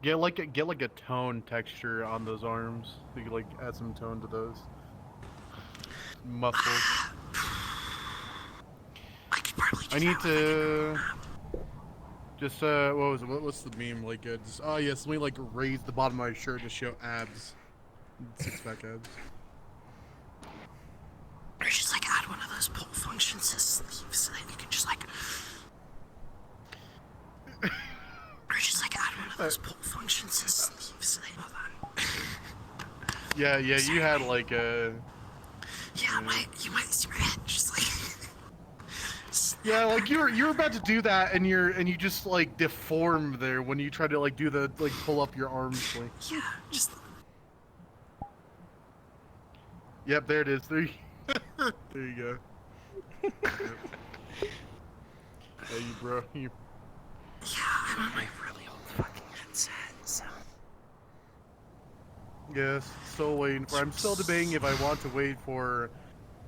Get like a tone texture on those arms. So you can like add some tone to those muscles. I could probably do I need that with like a normal to map. just what was it? What's the meme? Like just oh yes, let me like raise the bottom of my shirt to show abs, 6-pack abs. Or just like add one of those pull functions to sleeves so that you can just like. Or just like add one of those pull functions to sleeves so that. Hold on. Yeah, Sorry, you had like a. Yeah, you might see my head just like. Yeah, like you're about to do that, and you just like deform there when you try to like do the like pull up your arms. Like. Yeah, just. Yep, there it is. There you go. Yep. Hey, you bro, you. Yeah, I'm on my really old fucking headset, so. Yes, still waiting for. I'm still debating if I want to wait for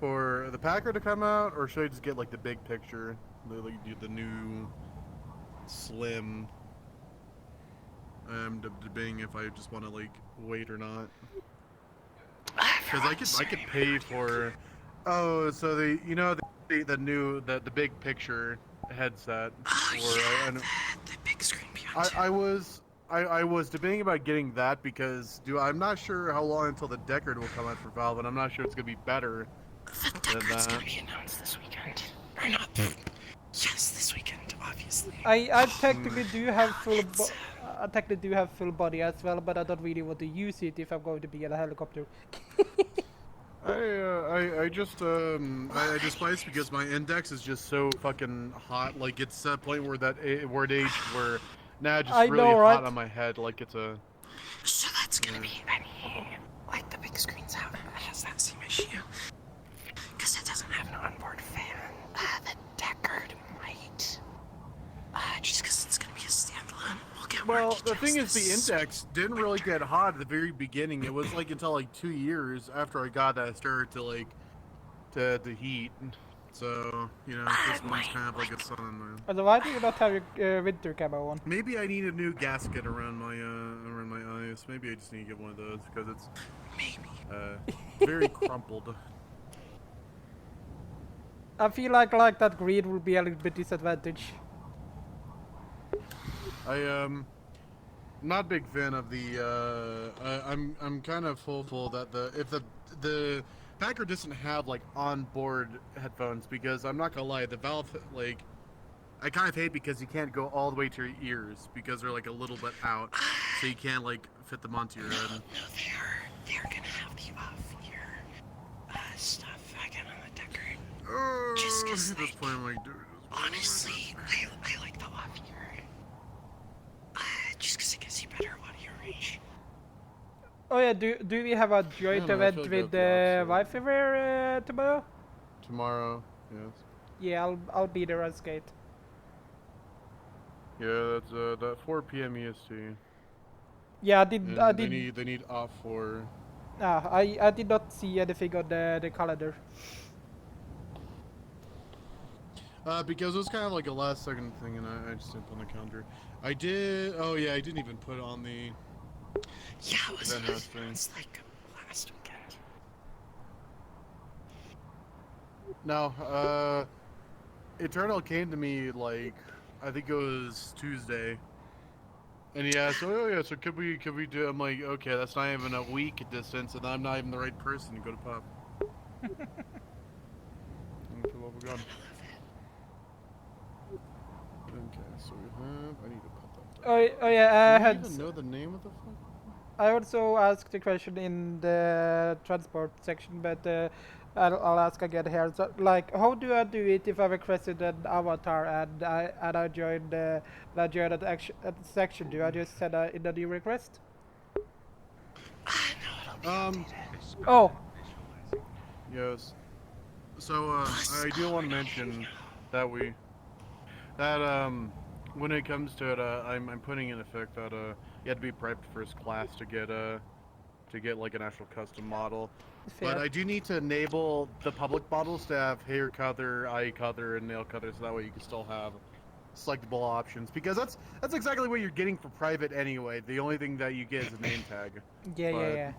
the Packer to come out, or should I just get like the big picture, like do the new slim. I'm debating if I just want to like wait or not. Because I could pay for. Oh, so the new the big picture headset. Oh Or yeah, the big screen beyond too. I was debating about getting that because I'm not sure how long until the Deckard will come out for Valve, and I'm not sure it's gonna be better The than Deckard's that. gonna be announced this weekend. Or not. Yes, this weekend, obviously. I technically do have It's, I technically do have full body as well, but I don't really want to use it if I'm going to be in a helicopter. I despise because my index is just so fucking hot. Like it's a point where where it aged where now it's just I really know, hot right? on my head. Like it's a. so that's gonna be any like the big screens have has that same issue because it doesn't have an onboard fan. The Deckard might, just because it's gonna be a standalone. We'll get more Well, the details thing is, the this index didn't really get hot at the very beginning. It was like until like 2 years after I got that started to like to heat. So this one's might kind of like like a son. Also, why do you not have your winter camo on? Maybe I need a new gasket around my eyes. Maybe I just need to get one of those because it's maybe. very crumpled. I feel like that green will be a little bit disadvantage. Not a big fan of the I'm kind of hopeful that the Packer doesn't have like onboard headphones because I'm not gonna lie, the Valve like I kind of hate because you can't go all the way to your ears because they're like a little bit out, so you can't like fit them onto your head. No, they're gonna have the off-ear stuff again on the Deckard. Just because, At this point, I'm like, dude, honestly, I like the off-ear. Just because it gives you better audio range. Oh yeah, do we have a joint know, I event feel like with that's the Wi-Fi tomorrow? tomorrow. Yes. Yeah, I'll be there on skate. Yeah, that's that 4 p.m. EST. Yeah, And I they did. need off for. I did not see anything on the calendar. Because it was kind of like a last second thing, and I just didn't put on the calendar. I did. Oh yeah, I didn't even put it on the. Yeah, it was like last weekend. No, Eternal came to me like I think it was Tuesday, and he asked, "Oh yeah, so could we do?" I'm like, "Okay, that's not even a week distance, and I'm not even the right person to go to pub." Okay, so we have. I need to put that. Oh yeah, Do you even know the name of the fuck? I also asked the question in the transport section, but I'll ask again here. So, like, how do I do it if I requested an avatar and I joined that section? Do I just send in a new request? No, it'll be updated. Oh, Yes. So I do want to mention that when it comes to it, I'm putting in effect that you have to be prepped first class to get like an actual custom model. fair. But I do need to enable the public models to have hair color, eye color, and nail color, so that way you can still have selectable options, because that's exactly what you're getting for private anyway. The only thing that you get is a name tag. Yeah, But- yeah.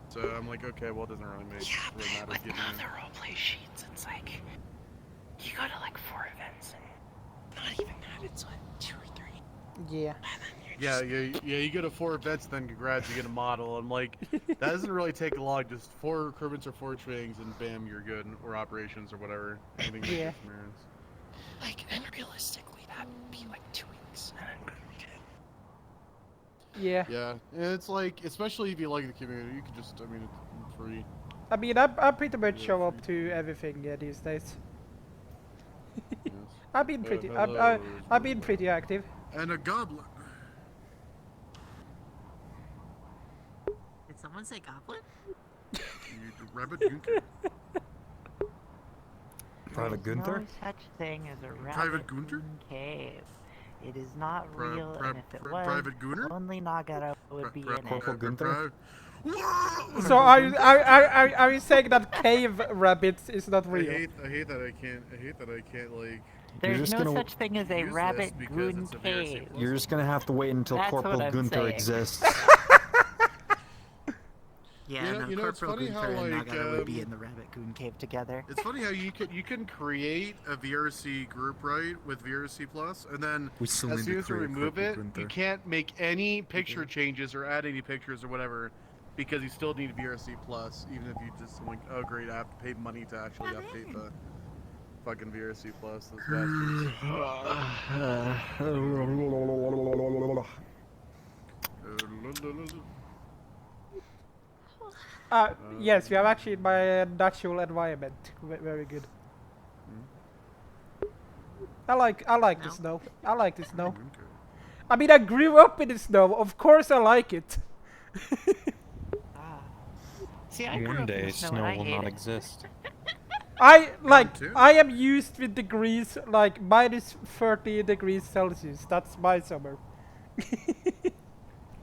So I'm like, okay, well, it doesn't really Yeah, matter. but with getting other roleplay sheets, it's like you go to like 4 events and not even that. It's what 2 or 3, Yeah. and then you're Yeah, just you go to 4 events, then congrats, you get a model. I'm like, that doesn't really take long. Just 4 recruitments or 4 trainings, and bam, you're good. Or operations or whatever. Anything like Yeah. experience. like, and realistically, that would be like 2 weeks, and then you're good. Yeah. Yeah, and it's like, especially if you like the community, you can just, I mean, it's free. I mean, I pretty much Yeah, show up free. to everything these days. Yes. I've been pretty. Hello, I've been pretty active. And a goblin. Did someone say goblin? Rabbit Gunther. Private Gunther? No such thing as a Private rabbit Gunther? cave. It is not Pri- real, pri- and if it pri- was, Private Gunner? only Nagara would be in it. Corporal Gunther? So are you saying that cave rabbits is not I real? hate that I can't like. There's just no gonna such thing as a use this rabbit because goon it's a VRC cave. plus. You're just gonna have to wait until That's what Corporal I'm Gunther saying. exists. Yeah, You know- no, you know, it's Corporal funny how, Gunther and like, Nagara would be in the rabbit goon cave together. It's funny how you can create a VRC group, right, with VRC plus, and then We still as need soon to as you create remove Corporal it, Gunther. you can't make any picture changes or add any pictures or whatever, because you still need VRC plus, even if you just like, oh great, I have to pay money to actually update the fucking VRC plus. Those bastards. Yes, we are actually in my natural environment. Very good. I like the No. snow. I like the snow. Okay. I mean, I grew up in the snow. Of course, I like it. Ah. See, I grew One up in day the snow snow and I will hate not it. exist. too. I am used with degrees like minus 30 degrees Celsius. That's my summer.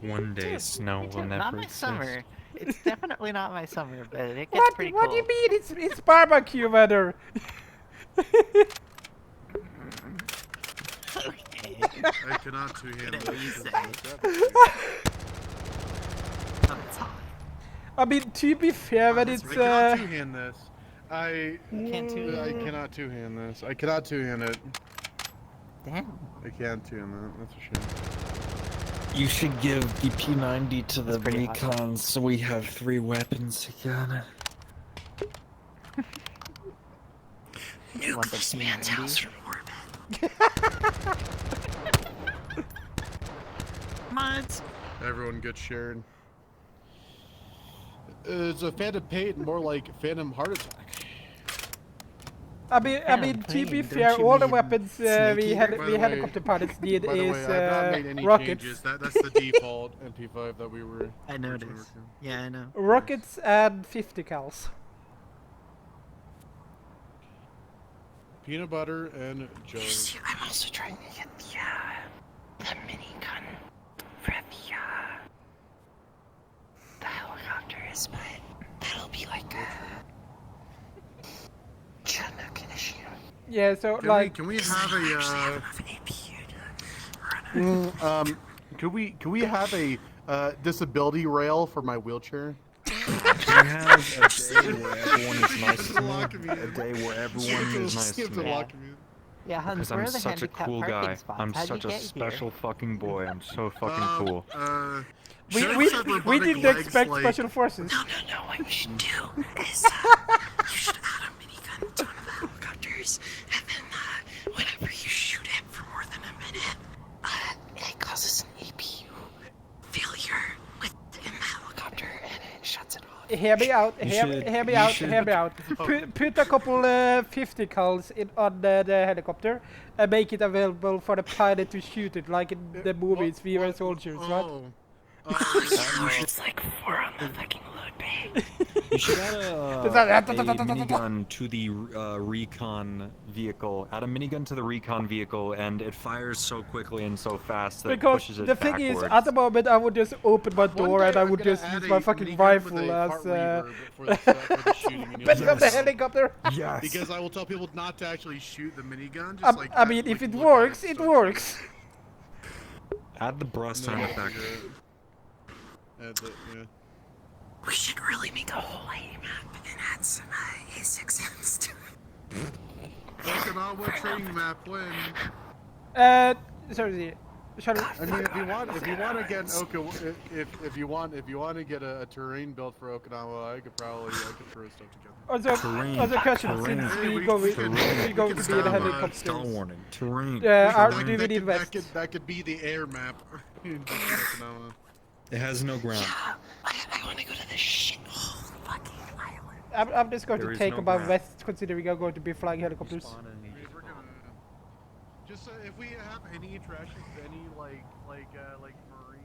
One day snow will Not never my exist. summer. It's definitely not my summer, but it gets What? pretty What cold. do you mean? It's barbecue weather. Okay. I cannot two-hand Whatever you this. say. Oh, it's hot. I mean, to be fair, when that's it's I cannot two-hand this. I Can't two-hand I it? cannot two-hand this. I cannot two-hand it. Damn. I can't two-hand that. That's a shame. You should give the P90 to the That's pretty hot. recons so we have 3 weapons again. You want the This man's P90? house from orbit. Mods. Everyone gets shared. It's a Phantom Pain, more like Phantom Heart Attack. I mean, to be fair, all the weapons we By the way- helicopter pilots need By the is way, I've not made any rockets, changes. That's the default MP5 that we were. I originally noticed. working. Yeah, I know. rockets and 50 cals. Peanut butter and jelly. I'm also trying to get the minigun for the helicopters, but that'll be like a Chinook issue. Yeah, so Can like, we I have don't actually have a enough APU to run it. can we have a disability rail for my wheelchair? Can we have a day where everyone is nice to Lock me? me A in. day where everyone is nice You to have to me? lock me in. Yeah, Hans, Because where I'm are the such a handicap cool parking guy. spots? I'm How'd such you a get special here? fucking boy. I'm so fucking cool. we, Sharks we, have we robotic didn't legs expect like- special forces. No, what you should do is you should add a minigun to one of the helicopters, and then whenever you shoot it for more than a minute, it causes an APU failure within the helicopter, and it shuts it off. Hear me out, hear me out, hear me out. Oh. Put a couple 50 cals on the helicopter and make it available for the pilot to shoot it, like in the movies, We Were Soldiers, right? Oh, it's like 4 on the fucking load bay. You should add a minigun to the recon vehicle. Add a minigun to the recon vehicle, and it fires so quickly and so fast that it Because pushes it the thing backwards. is, at the moment, I would just open my One door day and I I'm would gonna just add use a my fucking minigun rifle with a as fart reverb for the shooting But from the minigun. helicopter. Yes. Because I will tell people not to actually shoot the minigun. Just like I mean, if like, it look at works, it start works. Add the bra shooting. sound No, effect. yeah. We should really make a whole lighting map and add some A6Ms to it. Okinawa training map when. Sorry. Shall we? I mean, if you want to get if you want to get a terrain built for Okinawa, I could throw stuff together. Also question, Terrain. since Hey, we go we to can be in have, Star helicopters. Star warning. Terrain. Do That we could- need that invest? could- That could be the air map. in Okinawa. It has no ground. Yeah, I want to go to this shithole fucking island. I'm just going There to is take no about ground. west, considering I'm going to be flying helicopters. I mean, we're gonna just if we have any interactions with any like marine.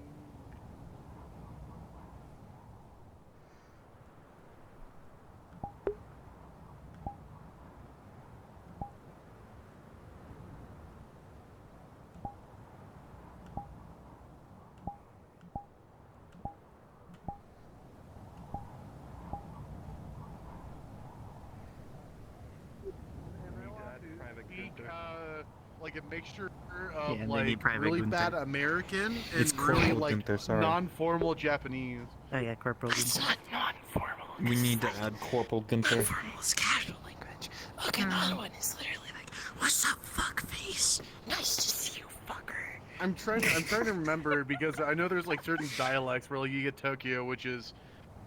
Like a mixture Yeah, of and they like need private really Gunther. bad American It's and really Corporal like Gunther, sorry. non-formal Japanese. Oh yeah, Corporal. It's not non-formal. We need to add Corporal Gunther. Non-formal is casual language. Okinawan is literally like, "What's up, fuckface? Nice to see you, fucker." I'm trying to remember because I know there's like certain dialects where like you get Tokyo, which is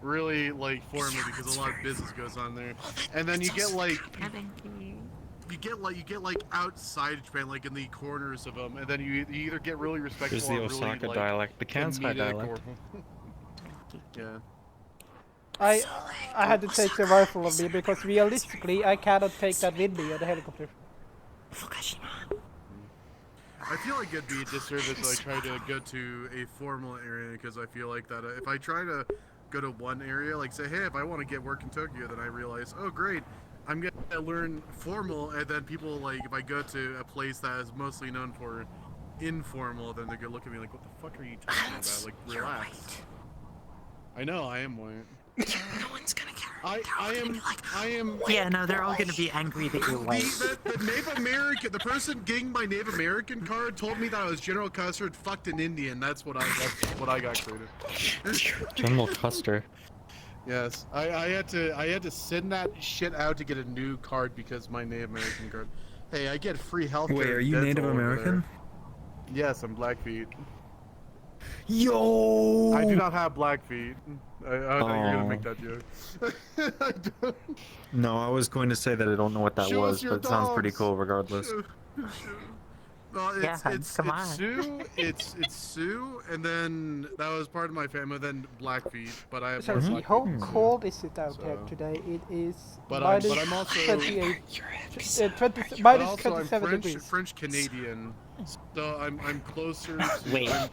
really like formal Yeah, because that's a lot of very business formal. goes on there. Well, And then you that's get also like Japan. you get like outside of Japan, like in the corners of them, and then you either get really respectful There's the or Osaka really, like, dialect, the Kansai comedic dialect. or- yeah. I So, like, I had to take the Osaka rifle of is me a because very realistically I cannot take that with me on the helicopter. Fukushima. I feel like it'd be a disservice if I try to go to a formal area because I feel like that if I try to go to one area, like say, hey, if I want to get work in Tokyo, then I realize, oh great, I'm gonna learn formal, and then people like if I go to a place that is mostly known for informal, then they're gonna look at me like, what the fuck are you talking about? Like, You're relax. white. I know I am white. No one's gonna care. I They're all gonna be like, am. Yeah, no, they're all gonna be angry that you're white. The Native American, the person getting my Native American card told me that I was General Custer fucked an Indian. That's what I got created. General Custer. Yes, I had to send that shit out to get a new card because my Native American card. Hey, I get free healthcare. Wait, are you dental Native over American? there. Yes, I'm Blackfeet. Yo! I do not have black feet. I thought you were gonna make Aw. that joke. I don't. No, I was going to say that I don't know what that Show us was, your but it sounds pretty dogs. cool regardless. Well, Yeah, come on. Sue, it's Sue, and then that was part of my family. Then Blackfeet, but I have So more see, Blackfeet how than Sue. cold is it out here So- today? It is But minus I'm also- 28, You're uh, 20, But minus also, I'm 27 French, degrees. French Canadian, so I'm closer. To, Wait. I'm,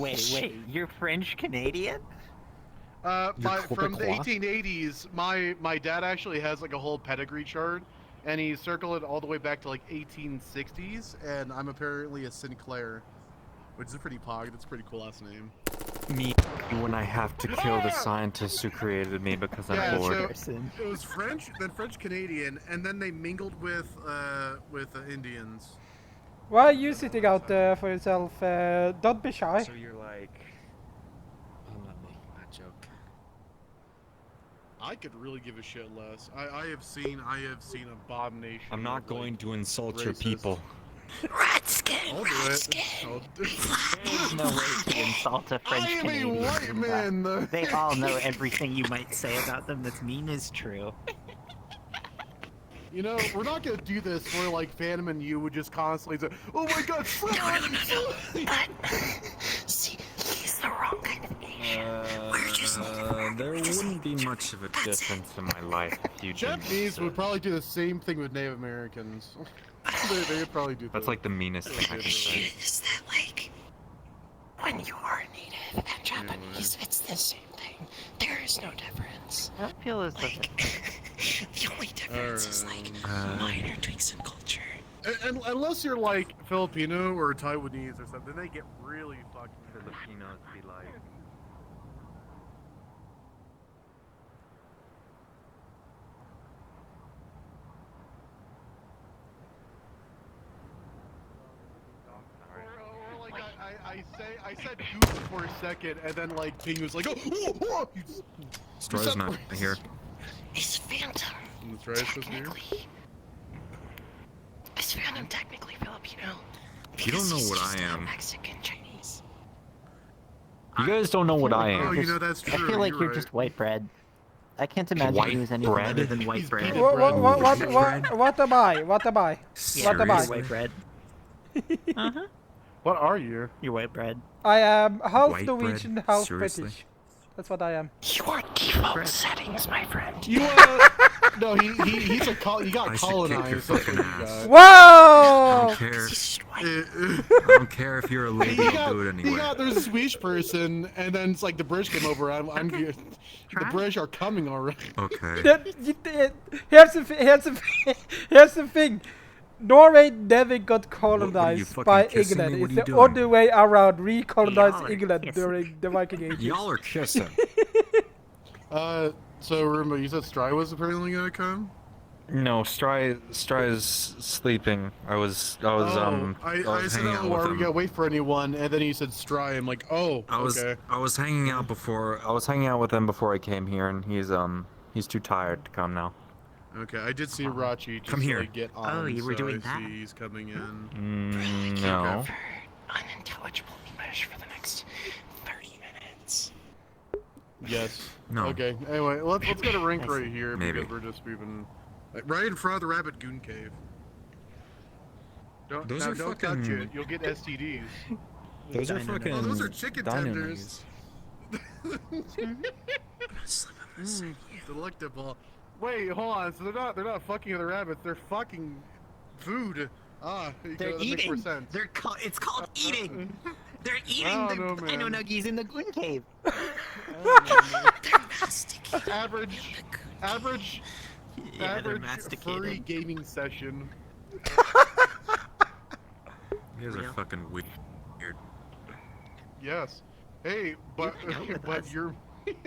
Wait, you're French Canadian? from the Quebecois? 1880s, my dad actually has like a whole pedigree chart, and he circled it all the way back to like 1860s, and I'm apparently a Sinclair, which is a pretty pog. That's a pretty cool last name. Me when I have to kill the scientists who created me because I'm Yeah, bored. so Person. it was French, then French Canadian, and then they mingled with Indians. Why are you sitting out for yourself? Don't be shy. So you're like, I'm not making that joke. I could really give a shit less. I have seen abomination. I'm not of, going like, to insult your racist. people. Redskin, I'll do it. Redskin. I'll do There's no way to insult a French I am a Canadian. white man. though. They all know everything you might say about them that's mean is true. You know, we're not gonna do this where like Phantom and you would just constantly say, "Oh my God, French!" See, he's the wrong kind of Asian. We're just There wouldn't be much of a difference in my life if you didn't. Japanese would probably do the same thing with Native Americans. they would probably do that. That's like the meanest thing I The can say. is that like when you are native and Japanese, it's the same thing. There is no difference. I don't feel as though The only difference is like minor tweaks in culture. And unless you're like Filipino or Taiwanese or something, they get really fucking. Filipinos be like, I said goose for a second, and then like Ping was like, oh, whoa, whoa. Straw's not here. Is Phantom Straw's supposed to be here? technically? Is Phantom technically Filipino? You don't know Because he's what just I not am. Mexican Chinese. You guys don't know what I Oh, am. you know that's true. I feel like you're you're right. just white bread. I can't imagine White you as anything bread? other than white He's bread. better. What bread? what am I? What am I? Yeah, What am you're I? white bread. Uh-huh. What are you? You're white bread. I am half White Norwegian, bread? half Seriously? British. That's what I am. Your default settings, my friend. You no, he's a you got I should kick colonized. your That's what fucking you ass. got. I Whoa! don't care. He's just white. I don't care if you're a lady. He I'll got, do it he anyway. got, there's a Swedish person, and then it's like the British came over. The British are coming already. Okay. Here's the thing. Norway never got What are you, colonized fucking by kissing me? England. What It's are the you other doing? way around. Recolonized Y'all are England kissing. during the Viking Ages. Y'all are kissing. So Roomba, you said Stry was apparently gonna come. No, Stry's sleeping. I was I said, hanging out oh, with are we him. gonna wait for anyone? And then he said Stry. I'm like, oh, I was okay. hanging out with him before I came here, and he's too tired to come now. Okay, I did see Rachi just Come here. Like, get on. Oh, you were so doing I that? see he's coming in. No. For unintelligible English for the next 30 minutes. Yes. No. Okay. Anyway, let's get a rank I right see. here Maybe. because we're just moving right in front of the rabbit goon cave. Don't Those are don't touch fucking- it. You'll get STDs. Those are Dino fucking. Oh, those are chicken dino tenders. nuggies. Delectable. Wait, hold on. So they're not fucking other rabbits. They're fucking food. Ah, They're that makes more eating. sense. It's called eating. They're eating don't the know, dino man. nuggies in the Gwyn cave. They're masticating. Average Yeah, they're average masticated. furry gaming session. You guys are Real. fucking weird. Yes. Hey, but You hang out with but us. you're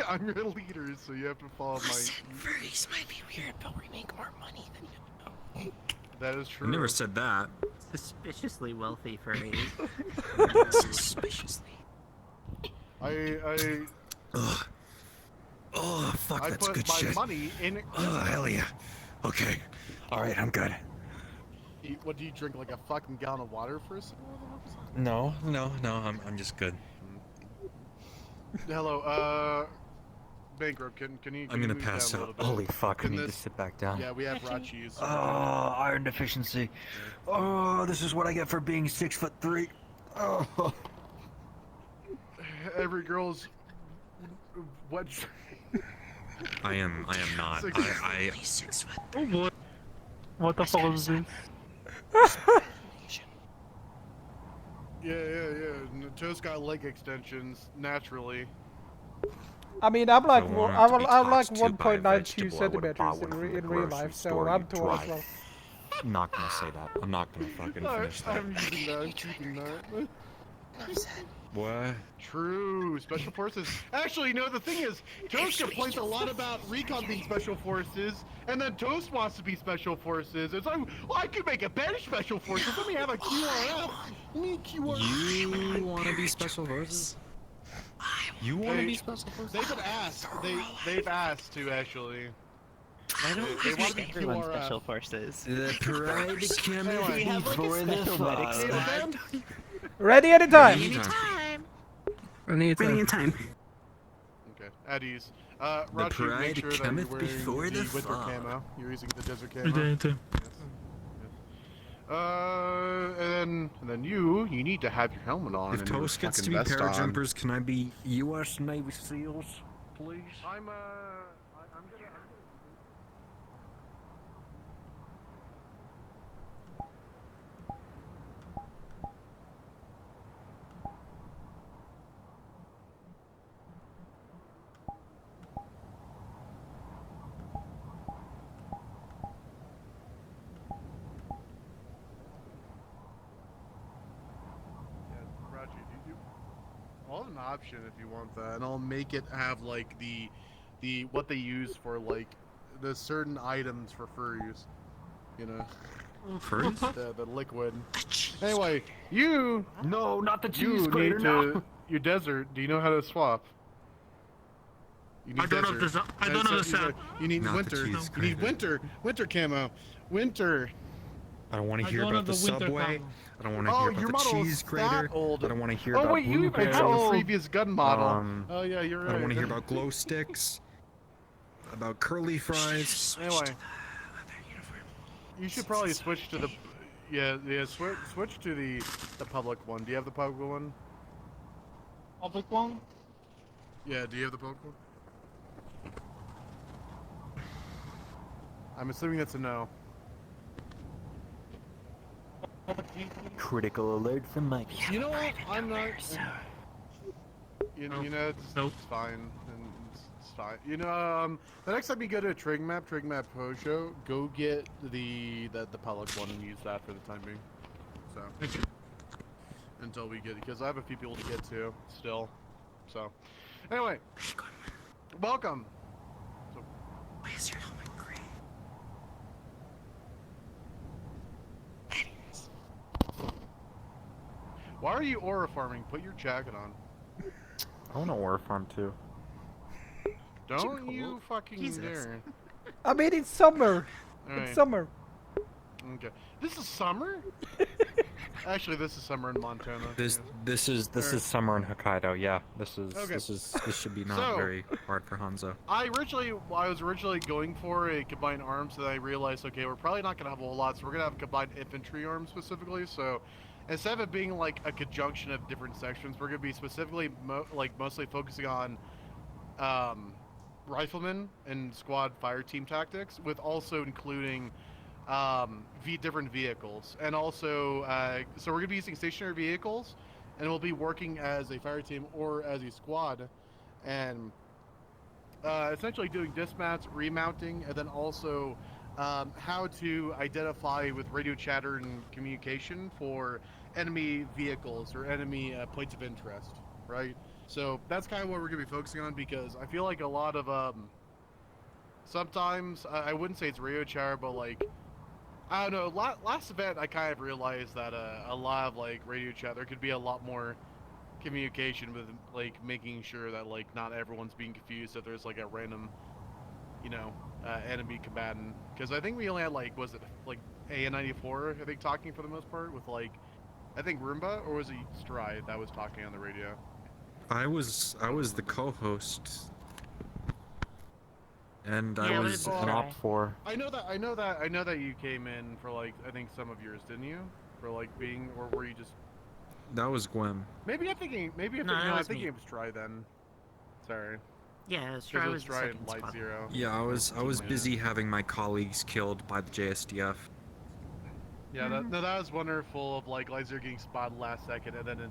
I'm your leader, so you have to follow my. Listen, furries might be weird, but we make more money than you know. That is I true. never said that. Suspiciously wealthy furries. Suspiciously. I Ugh. Oh, fuck, I that's put good my shit. money in. Oh, hell yeah. Okay. Alright, I'm good. What do you drink like a fucking gallon of water for a second? No, I'm just good. Hello, Bankrupt. Can you? I'm gonna move pass down a out. little bit? Holy fuck, I Can need to this- sit back down. Yeah, we have Rachi's. Oh, iron deficiency. Oh, this is what I get for being 6'3". Oh. Every girl's what? I am not. Six- I Only 6 foot. What the fuck is this? Yeah. Toast got leg extensions naturally. I mean, I'm like I want to be I'm like tossed to by a 1.92 vegetable, I would've bought centimeters one from the in real grocery life, so store, I'm you tall as dry. well. I'm not gonna say that. I'm not gonna fucking finish that. I'm using that. I'm keeping that. What? True, special forces. Actually, no, the thing is, Toast complains a lot about recon being special forces, and then Toast wants to be special forces. It's like, well, I could make a better special forces. Let me have a QRF. Let me QRF. You want to be special forces? You want to Hey, be special forces? They've been asked. They've asked to actually. I don't They want think to be everyone QRF. special forces. The pride Anyway. We have like a special medic Hey, squad. man. Ready anytime. Anytime. Running in time. Okay, at ease. Rachi, make pride sure that you're cometh wearing before the winter fall. camo. You're using the desert camo. And then you need to have your helmet on. If and your Toast gets to fucking be vest on. parajumpers, can I be U.S. Navy SEALs, please? I'm gonna. Yeah, Raji, I'll have an option if you want that, and I'll make it have like the what they use for like the certain items for furries, you know. Furries? the liquid. The cheese. Anyway, you No, not the you cheese grater. need No. to your desert. Do you know how to swap? You need I don't know if desert. this. I don't know the sound. You need Not the winter. cheese You need grater. winter camo. Winter. I don't want to I hear don't about have the the winter subway. combo. I don't want to Oh, hear your about the model cheese is grater. that old. I don't want to hear Oh about wait, you even had a blueberries. previous gun model. Um, Oh yeah, you're right. I don't want to hear about glow sticks. About curly fries. Anyway, you should probably switch to the switch to the public one. Do you have the public one? Public one? Yeah, do you have the public one? I'm assuming that's a no. Critical alert from Mike. You know what? I'm not. You know, it's, Nope. it's fine. And it's fine. You know, the next time you go to a trig map pro show, go get the public one and use that for the time being. So until we get it, because I have a few people to get to still. So anyway, welcome. So, Why is your helmet gray? why are you aura farming? Put your jacket on. I want to war farm too. Don't you fucking Jesus. dare. I mean, it's summer. Alright. It's summer. Okay. This is summer? Actually, this is summer in Montana. This yeah. is summer in Hokkaido. Yeah, this Okay. this should be not So- very hard for Hanzo. I was originally going for a combined arms, and I realized, okay, we're probably not gonna have a whole lot, so we're gonna have a combined infantry arm specifically. So instead of it being like a conjunction of different sections, we're gonna be specifically mostly focusing on riflemen and squad fire team tactics, with also including different vehicles, and also so we're gonna be using stationary vehicles, and we'll be working as a fire team or as a squad, and essentially doing dismounts, remounting, and then also how to identify with radio chatter and communication for enemy vehicles or enemy points of interest, right? So that's kind of what we're gonna be focusing on, because I feel like a lot of sometimes I wouldn't say it's radio chatter, but like, I don't know. Last event, I kind of realized that a lot of like radio chat, there could be a lot more communication with like making sure that like not everyone's being confused if there's like a random, you know, enemy combatant. Because I think we only had like, was it like AN94? I think talking for the most part with like, I think Roomba, or was it Stride that was talking on the radio? I was the co-host, and Yeah, I it was was an Stride. op4. I know that you came in for like, I think some of yours, didn't you? For like being, or were you just? That was Gwem. Maybe I'm thinking. that I was think me. it was Stride then. Sorry. Yeah, Because Stry it was the Stride second and Light spot. Zero. Yeah, I was Yeah. busy having my colleagues killed by the JSDF. Yeah, that was wonderful. Of like Light Zero getting spotted last second, and then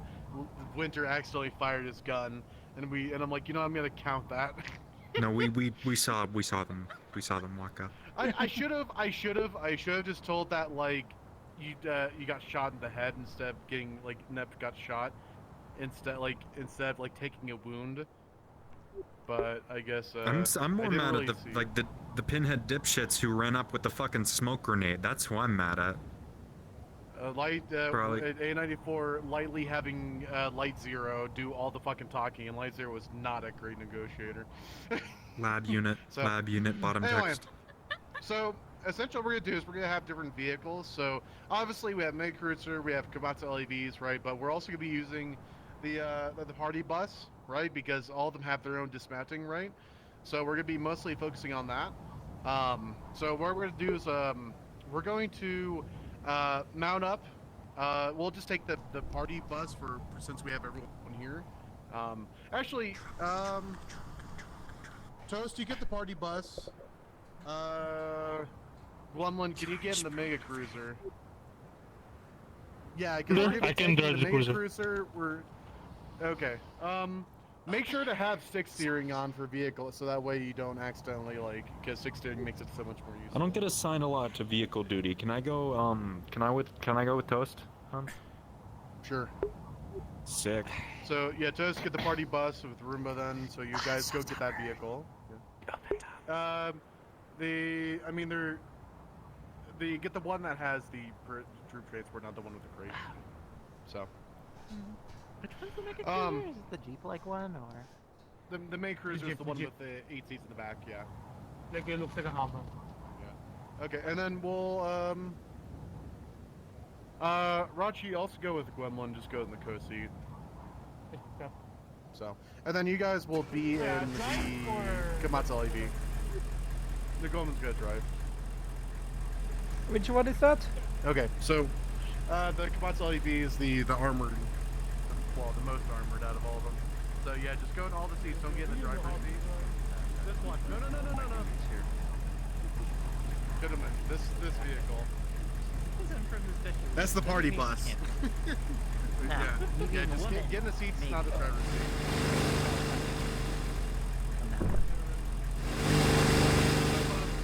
Winter accidentally fired his gun, and I'm like, you know, I'm gonna count that. No, we saw them walk up. I should have just told that like you got shot in the head instead of getting like Nep got shot, instead of like taking a wound. But I guess I'm more I didn't mad really at see. the pinhead dipshits who ran up with the fucking smoke grenade. That's who I'm mad at. Probably. A94 lightly having Light Zero do all the fucking talking, and Light Zero was not a great negotiator. Lab unit, bottom Anyway. text. So essentially what we're gonna do is we're gonna have different vehicles. So obviously we have Mega Cruiser, we have Komatsu LEVs, right? But we're also gonna be using the party bus, right? Because all of them have their own dismounting, right? So we're gonna be mostly focusing on that. So what we're gonna do is we're going to mount up. We'll just take the party bus for since we have everyone here. Actually, Toast, you get the party bus. Glumlin, can you get in the Mega Cruiser? Yeah, because we're gonna be I can taking drive the Mega cruiser. Cruiser. We're okay. Make sure to have stick steering on for vehicles, so that way you don't accidentally because stick steering makes it so much more useful. I don't get assigned a lot to vehicle duty. Can I go? Can I go with Toast? Sure. Sick. So yeah, Toast, get the party bus with Roomba then. So you guys go get that vehicle. Opened up. I mean, get the one that has the troop transport, not the one with the crate. So. Which one's the mega Um, cruiser? Is it the Jeep-like one, or? The main cruiser is Jeep- the one Jeep. with the 8 seats in the back. Yeah. Like it looks like a Hummer. Yeah. Okay, and then we'll Rachi, also go with Gwemlin. Just go in the co-seat. Yeah. So, and then you guys will be Yeah, in drive the or- Kamatsu LEV. The Gwemlin's gonna drive. Which one is that? Okay, so the Kamatsu LEV is the armored, well, the most armored out of all of them. So yeah, just go in all the seats. Don't get in the driver's seat. This one. No. Gentlemen, this vehicle. That's the party bus. Yeah, just get in the seats, not the driver's seat.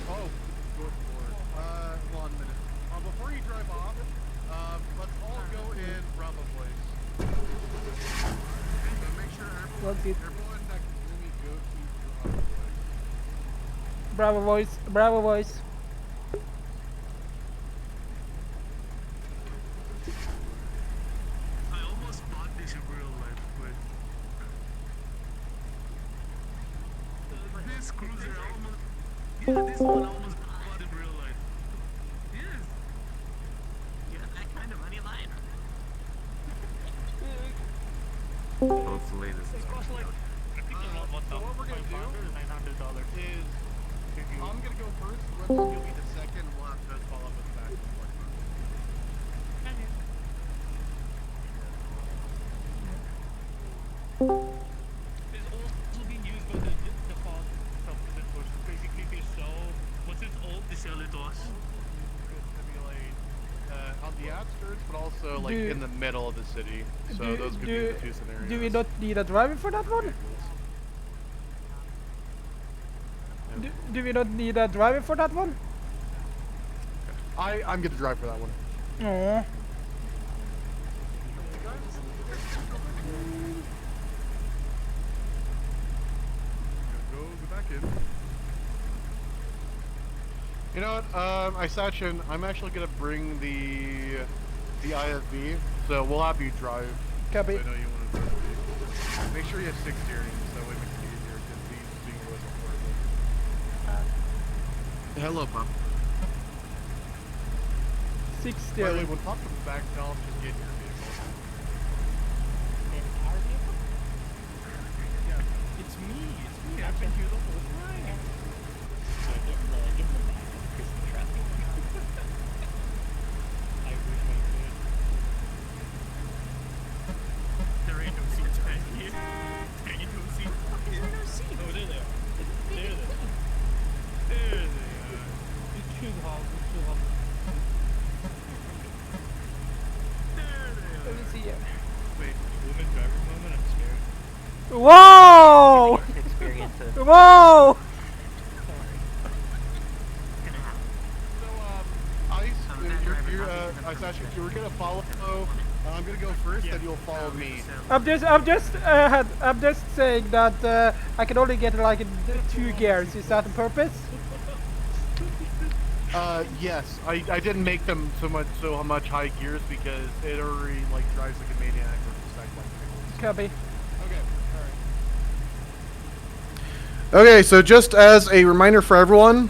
Oh, good lord. Hold on a minute. Before you drive off, let's all go in Bravo Place. Make sure What's it? everyone that can hear me go to Bravo voice. Bravo voice. I almost bought this in real life, but this cruiser I almost, yeah, this one I almost bought in real life. Yes. You got that kind of money line? Hopefully this is It costs like, I think around what we're gonna do $900. is I'm gonna go first. You'll be the second. We'll have to follow up with the back. It's also being used by the default supplement push. Basically, they sell, once it's old, they sell it to us. Simulate on the outskirts, but also like Do- in the middle of the city. So do- those could be do- the two scenarios. Do we not need a driver for that one? Do we not need a driver for that one? I'm gonna drive for that one. Oh. Go back in. You know what? Isachin, I'm actually gonna bring the IFV, so we'll have you drive. Copy. I know you want to drive. Make sure you have 6 steering, so that way it makes it easier. Because these being was horrible. Hello, Pop. 6 By the way, steering. when Pop comes back, tell him just get in your vehicle. It's me. I've been here the whole time. Get in the back of the Christmas truck. I wish I could. There ain't no seats back here. There ain't no seats. There ain't no seats. Oh, there they are. There they are. There they are. It's too hard. It's too hard. There they Let me are. see it. Wait, woman driver moment? I'm scared. Whoa! Experiences. Whoa! Gonna happen. So, Ice, that driver you're, not even Isachin, you were gonna follow. I'm gonna go first, then you'll follow me. I'm just saying that I can only get like in 2 gears. Is that on purpose? Yes, I didn't make them so much high gears because it already like drives like a maniac or like Copy. Okay, so just as a reminder for everyone,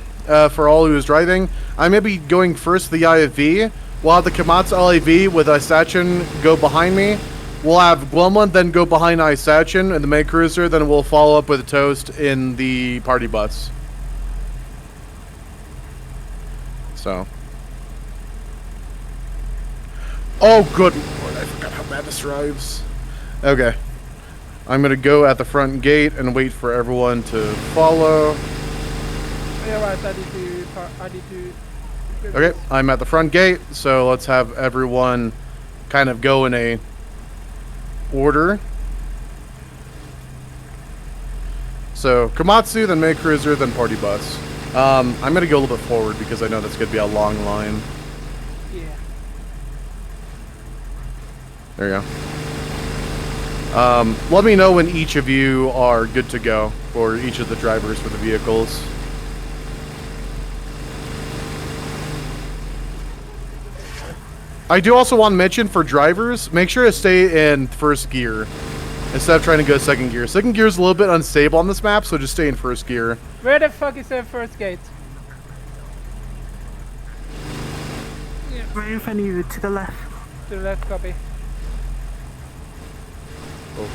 for all who is driving, I may be going first to the IFV. We'll have the Kamatsu LAV with Isachin go behind me. We'll have Gwemlin then go behind Isachin in the main cruiser, then we'll follow up with Toast in the party bus. So. Oh, good lord, I forgot how bad this drives. Okay. I'm gonna go at the front gate and wait for everyone to follow. Yeah, right. I need to. Okay, I'm at the front gate, so let's have everyone kind of go in a order. So Kamatsu, then main cruiser, then party bus. I'm gonna go a little bit forward because I know that's gonna be a long line. Yeah. There you go. Let me know when each of you are good to go for each of the drivers for the vehicles. I do also want to mention for drivers, make sure to stay in first gear instead of trying to go second gear. Second gear is a little bit unstable on this map, so just stay in first gear. Where the fuck is the first gate? Right in front of you, to the left. To the left, copy. Oh.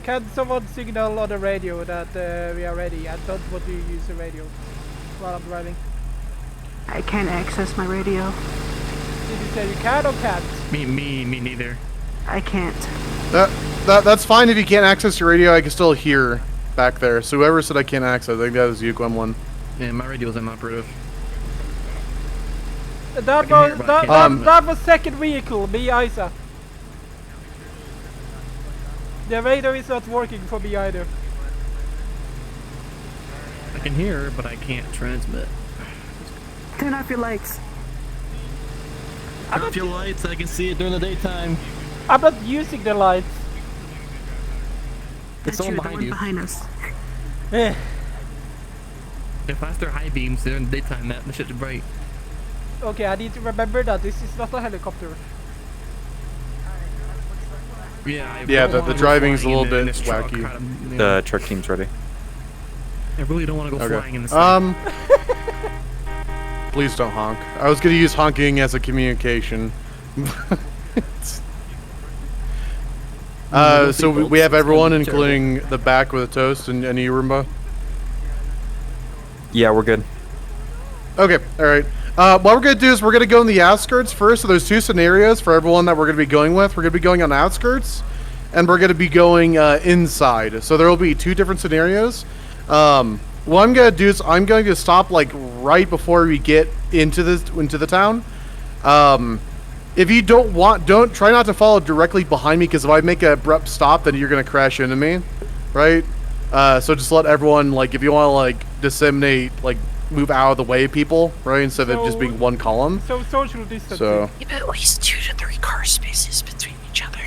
Can someone signal on the radio that we are ready? I don't want to use the radio while I'm driving. I can't access my radio. Did you say you can or can't? Me neither. I can't. That's fine if you can't access your radio. I can still hear back there. So whoever said I can't access, I think that was you, Gwemlin. Yeah, my radio's inoperative. That can hear was it, but I can't. that was second vehicle, me Isa. The radio is not working for me either. I can hear, but I can't transmit. Turn off your lights. Turn off your lights. I can see it during the daytime. I'm not using the lights. It's That's all you, the behind one you. behind us. Eh. If I start high beams during the daytime, the shit's bright. Okay, I need to remember that this is not a helicopter. Yeah. Yeah, the driving's a little bit wacky. The truck team's ready. I really don't want to go flying in this. Please don't honk. I was gonna use honking as a communication. So we have everyone, including the back with a toast and you, Roomba? Yeah, we're good. Okay, alright. What we're going to do is we're going to go in the outskirts first. So there's two scenarios for everyone that we're going to be going with. We're going to be going on the outskirts, and we're going to be going inside. So there will be two different scenarios. What I'm going to do is I'm going to stop like right before we get into the town. If you don't try not to follow directly behind me, because if I make an abrupt stop, then you're going to crash into me, right? So just let everyone, like, if you want to like disseminate, like, move out of the way, people, right, instead of just being one column. So social distancing. So You have at least 2 to 3 car spaces between each other.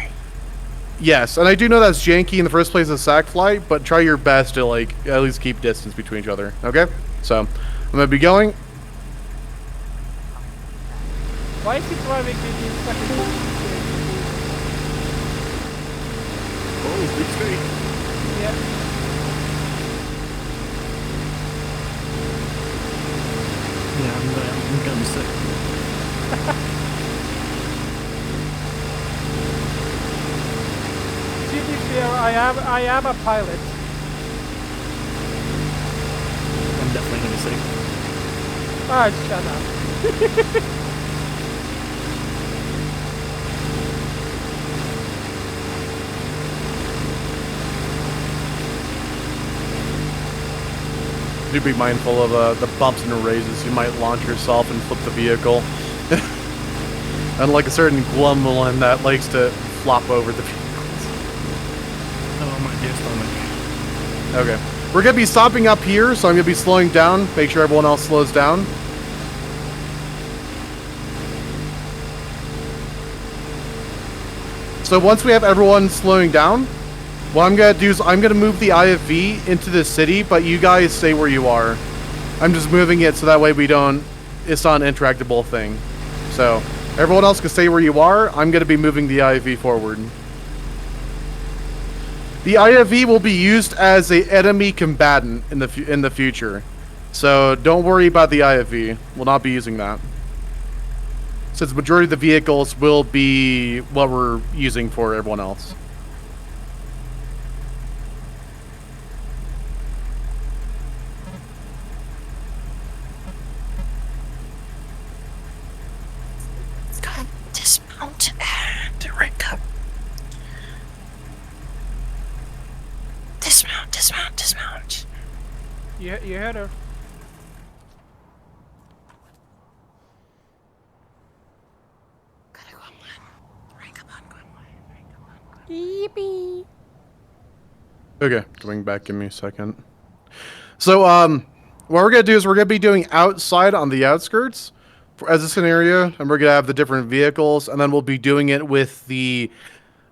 yes, and I do know that's janky in the first place as sack flight, but try your best to like at least keep distance between each other. Okay, so I'm gonna be going. Why is he driving in second? Oh, big straight. Yeah. Yeah, I'm gonna be sick. To be fair, I am a pilot. I'm definitely gonna be sick. Ah, shut up. Do be mindful of the bumps and raises. You might launch yourself and flip the vehicle. Unlike a certain Glumlin that likes to flop over the vehicles. Oh my dear stomach. Okay. We're going to be stopping up here, so I'm going to be slowing down. Make sure everyone else slows down. So once we have everyone slowing down, what I'm going to do is I'm going to move the IFV into the city, but you guys stay where you are. I'm just moving it so that way it's not an interactable thing. So everyone else can stay where you are. I'm going to be moving the IFV forward. The IFV will be used as an enemy combatant in the future. So don't worry about the IFV. We'll not be using that, since the majority of the vehicles will be what we're using for everyone else. Go ahead, dismount and rank up. Dismount, dismount, dismount. You heard her. Gotta go on. Rank up on Gwynplaine. Rank up on Yippee. Okay, coming back. Give me a second. So, what we're gonna do is we're gonna be doing outside on the outskirts as a scenario, and we're gonna have the different vehicles, and then we'll be doing it with the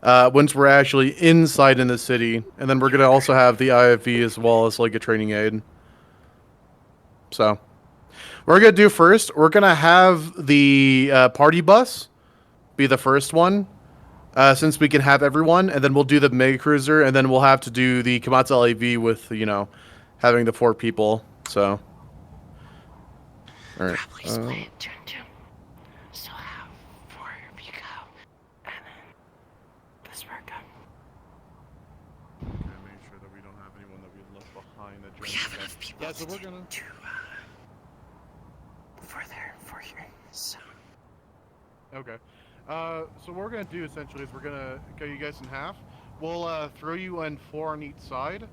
once we're actually inside in the city, and then we're gonna also have the IFV as well as like a training aid. So, what we're gonna do first, we're gonna have the party bus be the first one, since we can have everyone, and then we'll do the mega cruiser, and then we'll have to do the Komatsu LAV with having the 4 people. So, all right. Probably split it 2 and 2. So have 4 Pico, and then this work up. Okay, make sure that we don't have anyone that we left behind. We have enough people Yeah, so we're gonna. for here. So Okay. So what we're gonna do essentially is we're gonna cut you guys in half. We'll throw you in 4 on each side.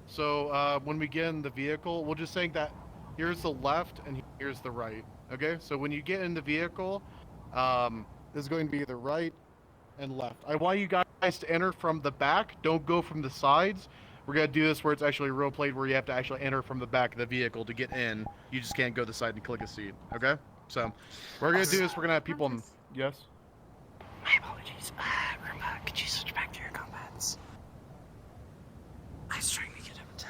So when we get in the vehicle, we'll just say that here's the left and here's the right. Okay. So when you get in the vehicle, there's going to be the right and left. I want you guys to enter from the back. Don't go from the sides. We're gonna do this where it's actually role played, where you have to actually enter from the back of the vehicle to get in. You just can't go to the side and click a seat. Okay. So what we're gonna do is we're gonna have people in. Yes. my apologies. Roomba, could you switch back to your combats? I was trying to get him to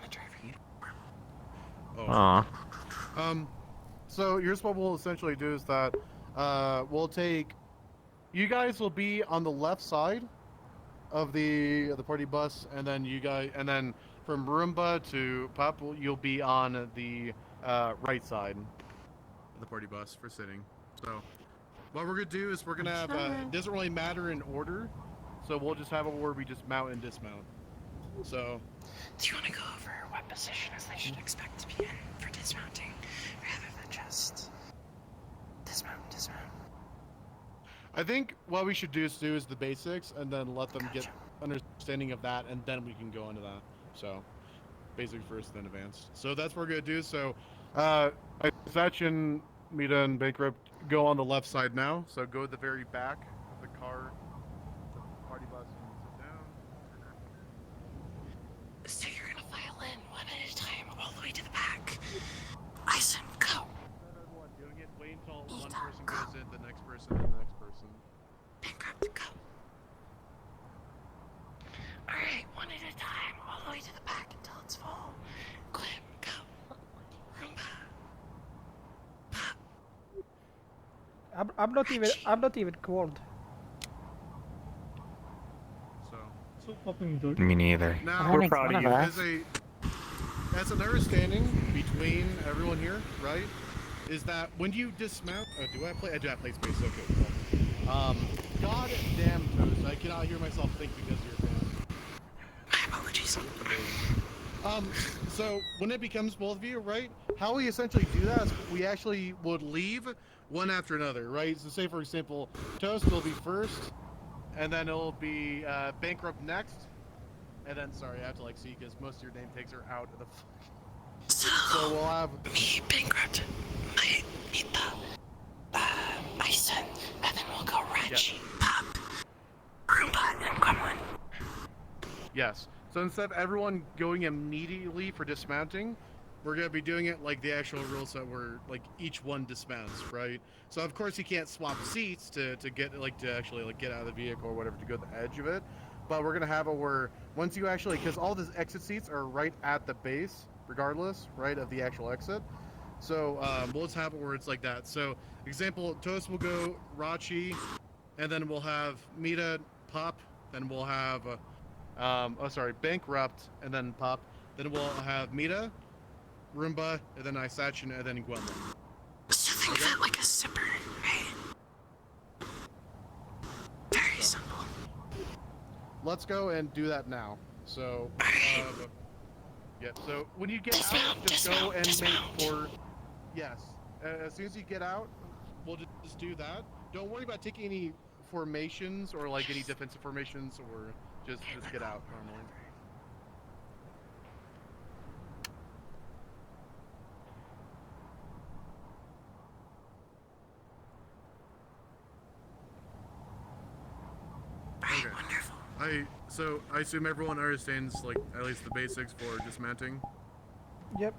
driver uniform. Aw. So here's what we'll essentially do is that we'll take you guys will be on the left side of the party bus, and then from Roomba to Pop, you'll be on the right side of the party bus for sitting. So what we're gonna do is we're gonna have it doesn't really matter in order, so we'll just have it where we just mount and dismount. So Do you want to go over what positions they should expect to be in for dismounting, rather than just dismount? I think what we should do is the basics, and then let them get understanding of that, and then we can go into that. So, basic first, then advanced. So that's what we're gonna do. So, Thatchin, Mita, and Bankrupt go on the left side now. So go to the very back of the car, the party bus, and sit down. So you're gonna file in one at a time, all the way to the back. Ison, go. Everyone doing it. Wait until one person goes in, the next person, and the next person. Bankrupt, go. Alright, one at a time, all the way to the back until it's full. Clem, go. Roomba. Pop. I'm not even cold. So Me neither. now We're proud of you. as an understanding between everyone here, right, is that when you dismount, do I have play space? Okay. Cool. God damn Toast, I cannot hear myself think because of your fan. My apologies. So when it becomes both of you, right? How we essentially do that is we actually would leave one after another, right? So say for example, Toast will be first, and then it'll be Bankrupt next, and then sorry, I have to like see because most of your name tags are out of the. So we'll have Me, Bankrupt, Mita, Ison, and then we'll go Reggie, Pop, Roomba, and Gremlin. yes. So instead of everyone going immediately for dismounting, we're gonna be doing it like the actual rules that were like each one dismounts, right? So of course you can't swap seats to get to actually get out of the vehicle or whatever to go to the edge of it, but we're gonna have it where once you actually, because all the exit seats are right at the base, regardless, right, of the actual exit. So we'll just have it where it's like that. So example, Toast will go Rachi, and then we'll have Mita, Pop, then we'll have Bankrupt, and then Pop. Then we'll have Mita, Roomba, and then Isachin, and then Gwendolyn. So think of it like a zipper, right? Very simple. Let's go and do that now. So, yeah. So when you get Dismount, out, just go and dismount. make for. Yes. As soon as you get out, we'll just do that. Don't worry about taking any formations or like any defensive formations, or just get out normally. Right, Okay. wonderful. I assume everyone understands like at least the basics for dismounting. Yep.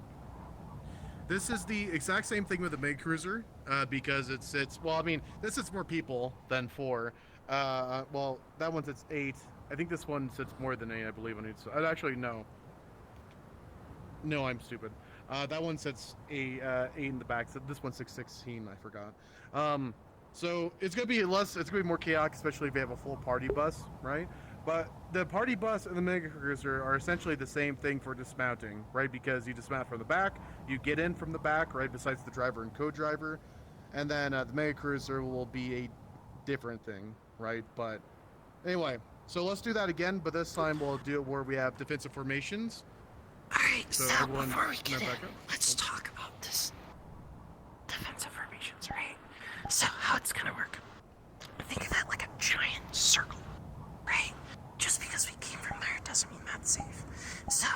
This is the exact same thing with the Meg Cruiser, because it's well, I mean, this is more people than 4. Well, that one sits 8. I think this one sits more than 8. I believe on each side. Actually, no. No, I'm stupid. That one sits 8 in the back. So this one sits 16. I forgot. So it's gonna be less. It's gonna be more chaotic, especially if you have a full party bus, right? But the party bus and the mega cruiser are essentially the same thing for dismounting, right? Because you dismount from the back, you get in from the back, right? Besides the driver and co-driver, and then the mega cruiser will be a different thing, right? But anyway, so let's do that again. But this time we'll do it where we have defensive formations. Alright, So so everyone, before we get in, back up. let's talk about this defensive formations, right? So how it's gonna work. Think of it like a giant circle, right? Just because we came from there doesn't mean that's safe. So,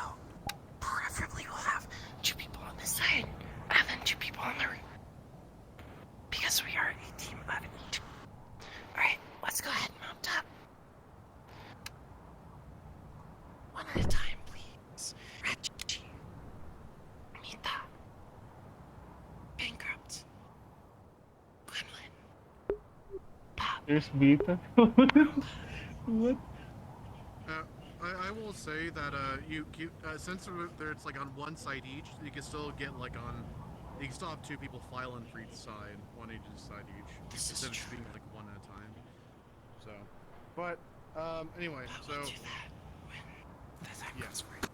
preferably we'll have 2 people on this side, and then 2 people on the right. Because we are a team of 8. Alright, let's go ahead and mount up. One at a time, please. Reggie. Mita. Bankrupt. Gremlin. Pop. There's Vita. What? I will say that since it's like on one side each, you can still get like on. You can still have 2 people filing for each side, one each side each, This is instead of true. being like one at a time. So, but anyway, But so we'll do that when the time Yeah. comes for it.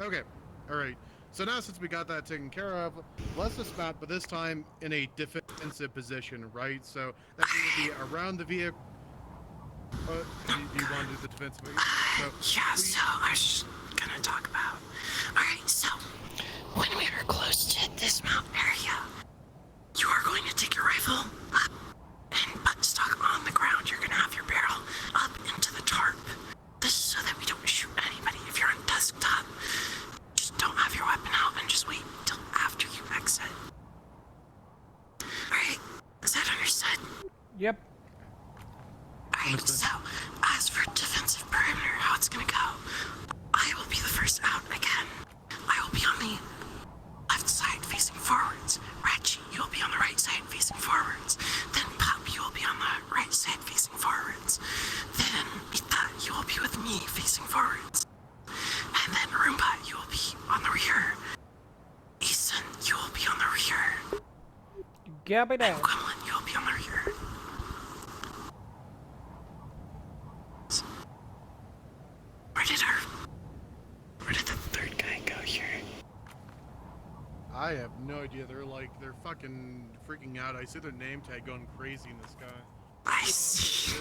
okay, all right. So now since we got that taken care of, let's dismount, but this time in a defensive position, right? So that will be around the vehicle. Do you want to do the defensive? Yeah, so I was just gonna talk about. Alright, so when we are close to this mountain area, you are going to take your rifle up and butt stock on the ground. You're gonna have your barrel up into the tarp. This is so that we don't shoot anybody. If you're on desktop, just don't have your weapon out and just wait until after you exit. Alright, is that understood? Yep. Alright, so as for defensive perimeter, how it's gonna go, I will be the first out again. I will be on the left side facing forwards. Reggie, you'll be on the right side facing forwards. Then Pup, you will be on the right side facing forwards. Then Mita, you will be with me facing forwards. And then Roomba, you will be on the rear. Ethan, you will be on the rear. Get me down. And Gwendolyn, you will be on the rear. Where did the third guy go here? I have no idea. They're fucking freaking out. I see their name tag going crazy in the sky. I see.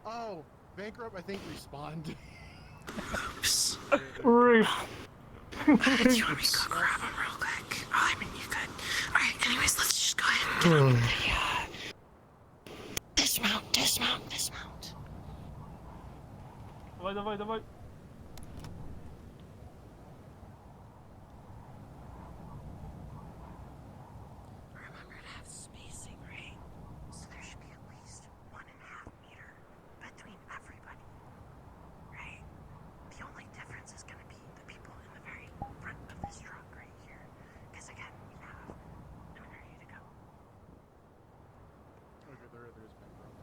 Oh, Bankrupt, I think respawned. Oops. Roof. Do you want me to go grab him real quick? Oh, I mean, you could. Alright, anyways, let's just go ahead and get on the, dismount. Давай. Remember to have spacing, right? So there should be at least 1.5 meter between everybody, right? The only difference is going to be the people in the very front of this truck right here. Because again, we have no ready to go. Okay, there is Bankrupt.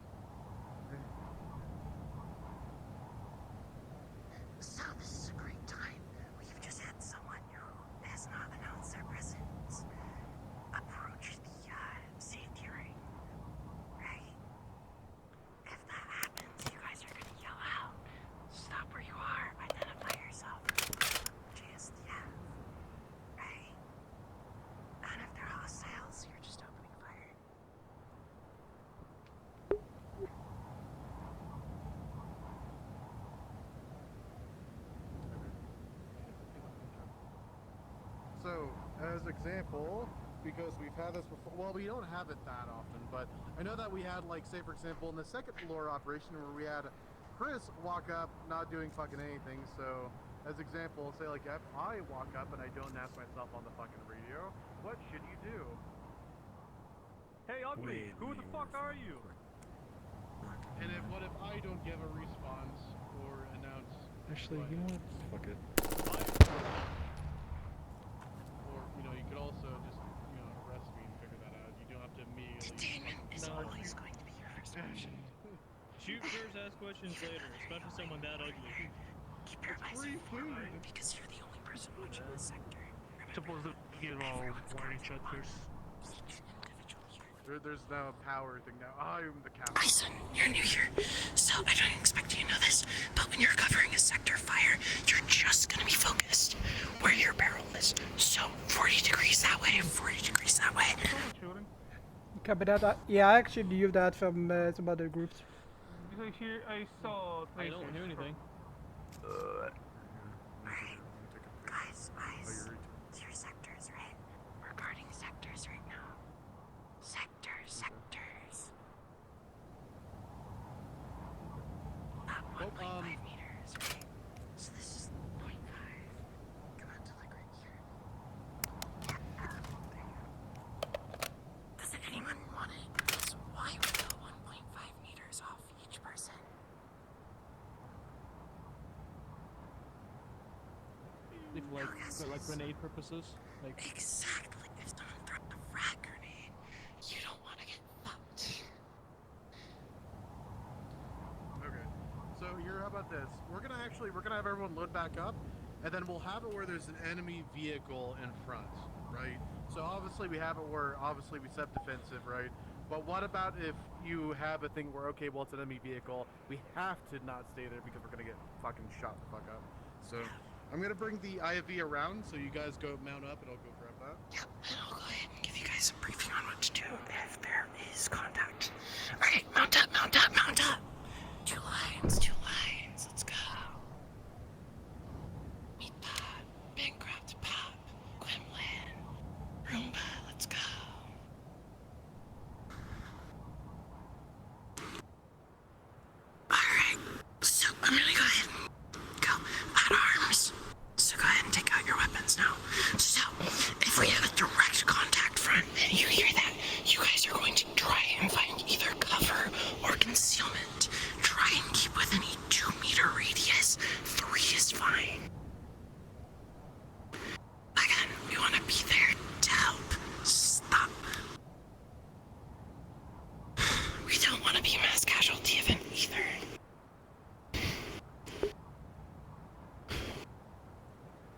So this is a great time. We've just had someone who has not announced their presence approach the safety ring, right? If that happens, you guys are gonna yell out, stop where you are, identify yourself, JSDF, right? And if they're hostiles, you're just opening fire. So, as example, because we've had this before, well, we don't have it that often, but I know that we had, like, say, for example, in the second floor operation where we had Chris walk up not doing fucking anything, so, as example, say, like, if I walk up and I don't ask myself on the fucking radio, what should you do? Hey, Ugly, who the fuck are you? And what if I don't give a response or announce, Actually, you know what? Fuck it. or, you could also just, arrest me and figure that out. You don't have to immediately... Containment is No. always going to be your first option. Shoot first, ask questions later, especially someone that ugly. Keep your eyes forward because you're the only person watching this sector. Supposed to get all wired shut first. There's no power thing now. I'm the captain. Bison, you're new here, so I don't expect you to know this, but when you're covering a sector fire, you're just gonna be focused where your barrel is. So 40 degrees that way, 40 degrees that way. Shooting. Copy that. Yeah, I actually knew that from some other groups. Because here I saw. I don't hear anything. Guys, your sectors, right? We're guarding sectors right now. Sectors. At 1.5 meters, right? So this is 0.5. Come on to like right here. Doesn't anyone want it? Because why would go 1.5 meters off each person? For like grenade purposes? Like, Exactly. If someone throws a frag grenade, you don't want to get fucked. Okay. So how about this? We're gonna have everyone load back up, and then we'll have it where there's an enemy vehicle in front, right? So obviously we have it where obviously we set defensive, right? But what about if you have a thing where, okay, well, it's an enemy vehicle, we have to not stay there because we're gonna get fucking shot the fuck up. So I'm gonna bring the IFV around, so you guys go mount up, and I'll go grab that. Yep, and I'll go ahead and give you guys a briefing on what to do if there is contact. Alright, mount up. Two lines, let's go. Meet Pop, Bancroft Pop, Quinlan, Roomba, let's go. Alright, so I'm gonna go ahead and go at arms. So go ahead and take out your weapons now. So, if we have a direct contact front and you hear that, you guys are going to try and find either cover or concealment. Try and keep within a 2-meter radius. 3 is fine. Again, we want to be there to help. Stop. We don't want to be a mass casualty event either.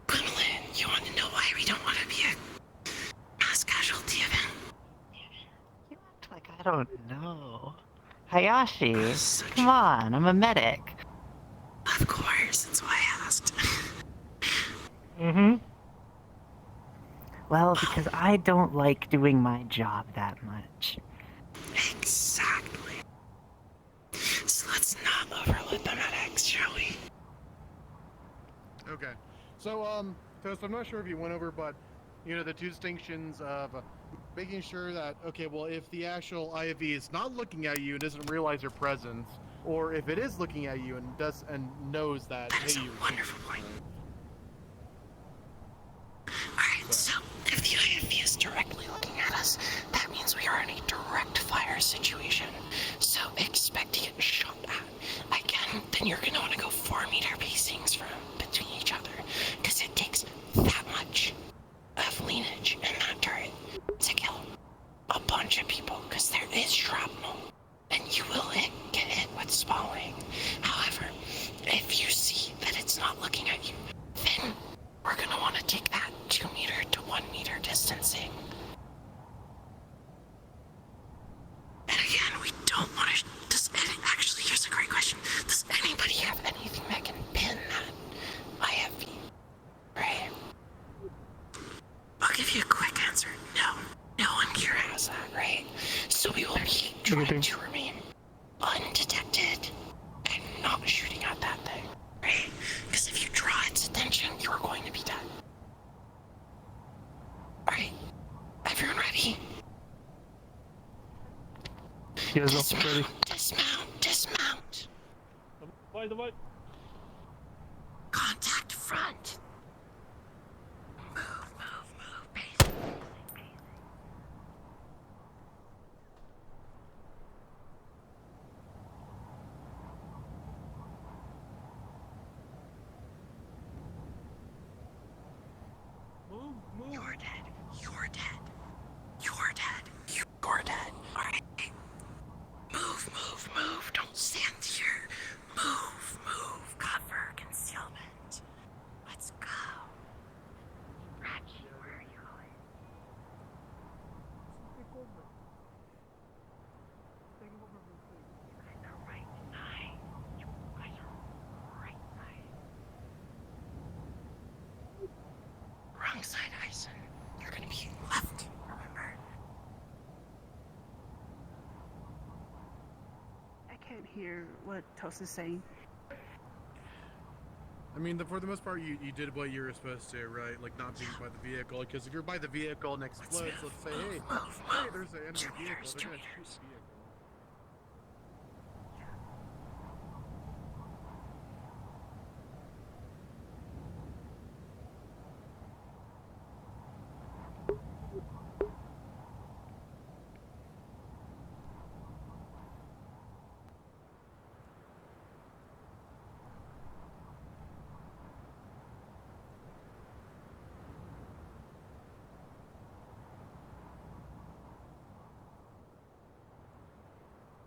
Gwendolyn, you want to know why we don't want to be a mass casualty event? You act like I don't know. Hayashi, Such- come on, I'm a medic. Of course, that's why I asked. Mm-hmm. Well, because I don't like doing my job that much. Exactly. So let's not overload the medics, shall we? Okay. So, Toast, I'm not sure if you went over, but, you know, the two distinctions of making sure that, okay, well, if the actual IFV is not looking at you and doesn't realize your presence, or if it is looking at you and knows that, That is hey, a you. wonderful point. Alright, so if the IFV is directly looking at us, that means we are in a direct fire situation. So expect to get shot at. Again, then you're gonna want to go 4-meter pacings from between each other, because it takes that much of leanage in that turret to kill a bunch of people, because there is shrapnel, and you will get hit with spalling. However, if you see that it's not looking at you, then we're gonna want to take that 2-meter to 1-meter distancing. And again, we don't want to. Actually, here's a great question. Does anybody have anything that can pin that IFV? Right? I'll give you a quick answer. No one here has that, right? So we will be trying to remain undetected and not shooting at that thing, right? Because if you draw its attention, you are going to be dead. Alright, everyone ready? Yes, I'm ready. Dismount. the way. Contact front. Move. Pacing. Move. You're dead. Alright. Move. Don't stand alongside Eisen. You're gonna be left, remember? I can't hear what Toast is saying. I mean, for the most part, you did what you were supposed to, right? Like, not being by the vehicle. Because if you're by the vehicle and explodes, let's say, hey, there's an enemy vehicle. They're gonna shoot the vehicle.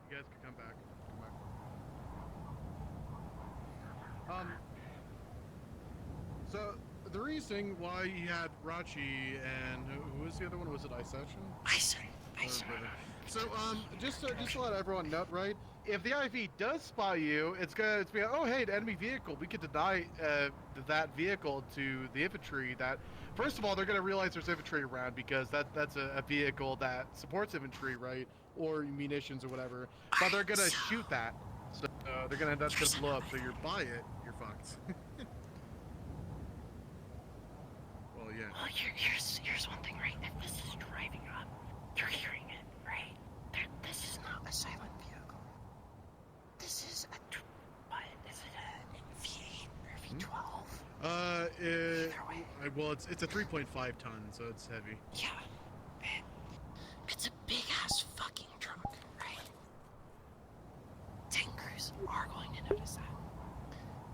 You guys could come back. So the reason why he had Rachi and who was the other one? Was it Isession? Eisen. So just to let everyone know, right? If the IV does spot you, it's gonna be oh hey, an enemy vehicle. We could deny that vehicle to the infantry. That first of all, they're gonna realize there's infantry around because that's a vehicle that supports infantry, right? Or munitions or whatever. But they're gonna shoot that, so that's gonna blow up. So you're by it, you're fucked. Well, yeah. Well, here's one thing, right? If this is driving up, you're hearing it, right? This is not a silent vehicle. This is what is it? A V8 or V12? Either way. Well, it's a 3.5 ton, so it's heavy. Yeah. It's a big ass fucking truck, right? Tankers are going to notice that.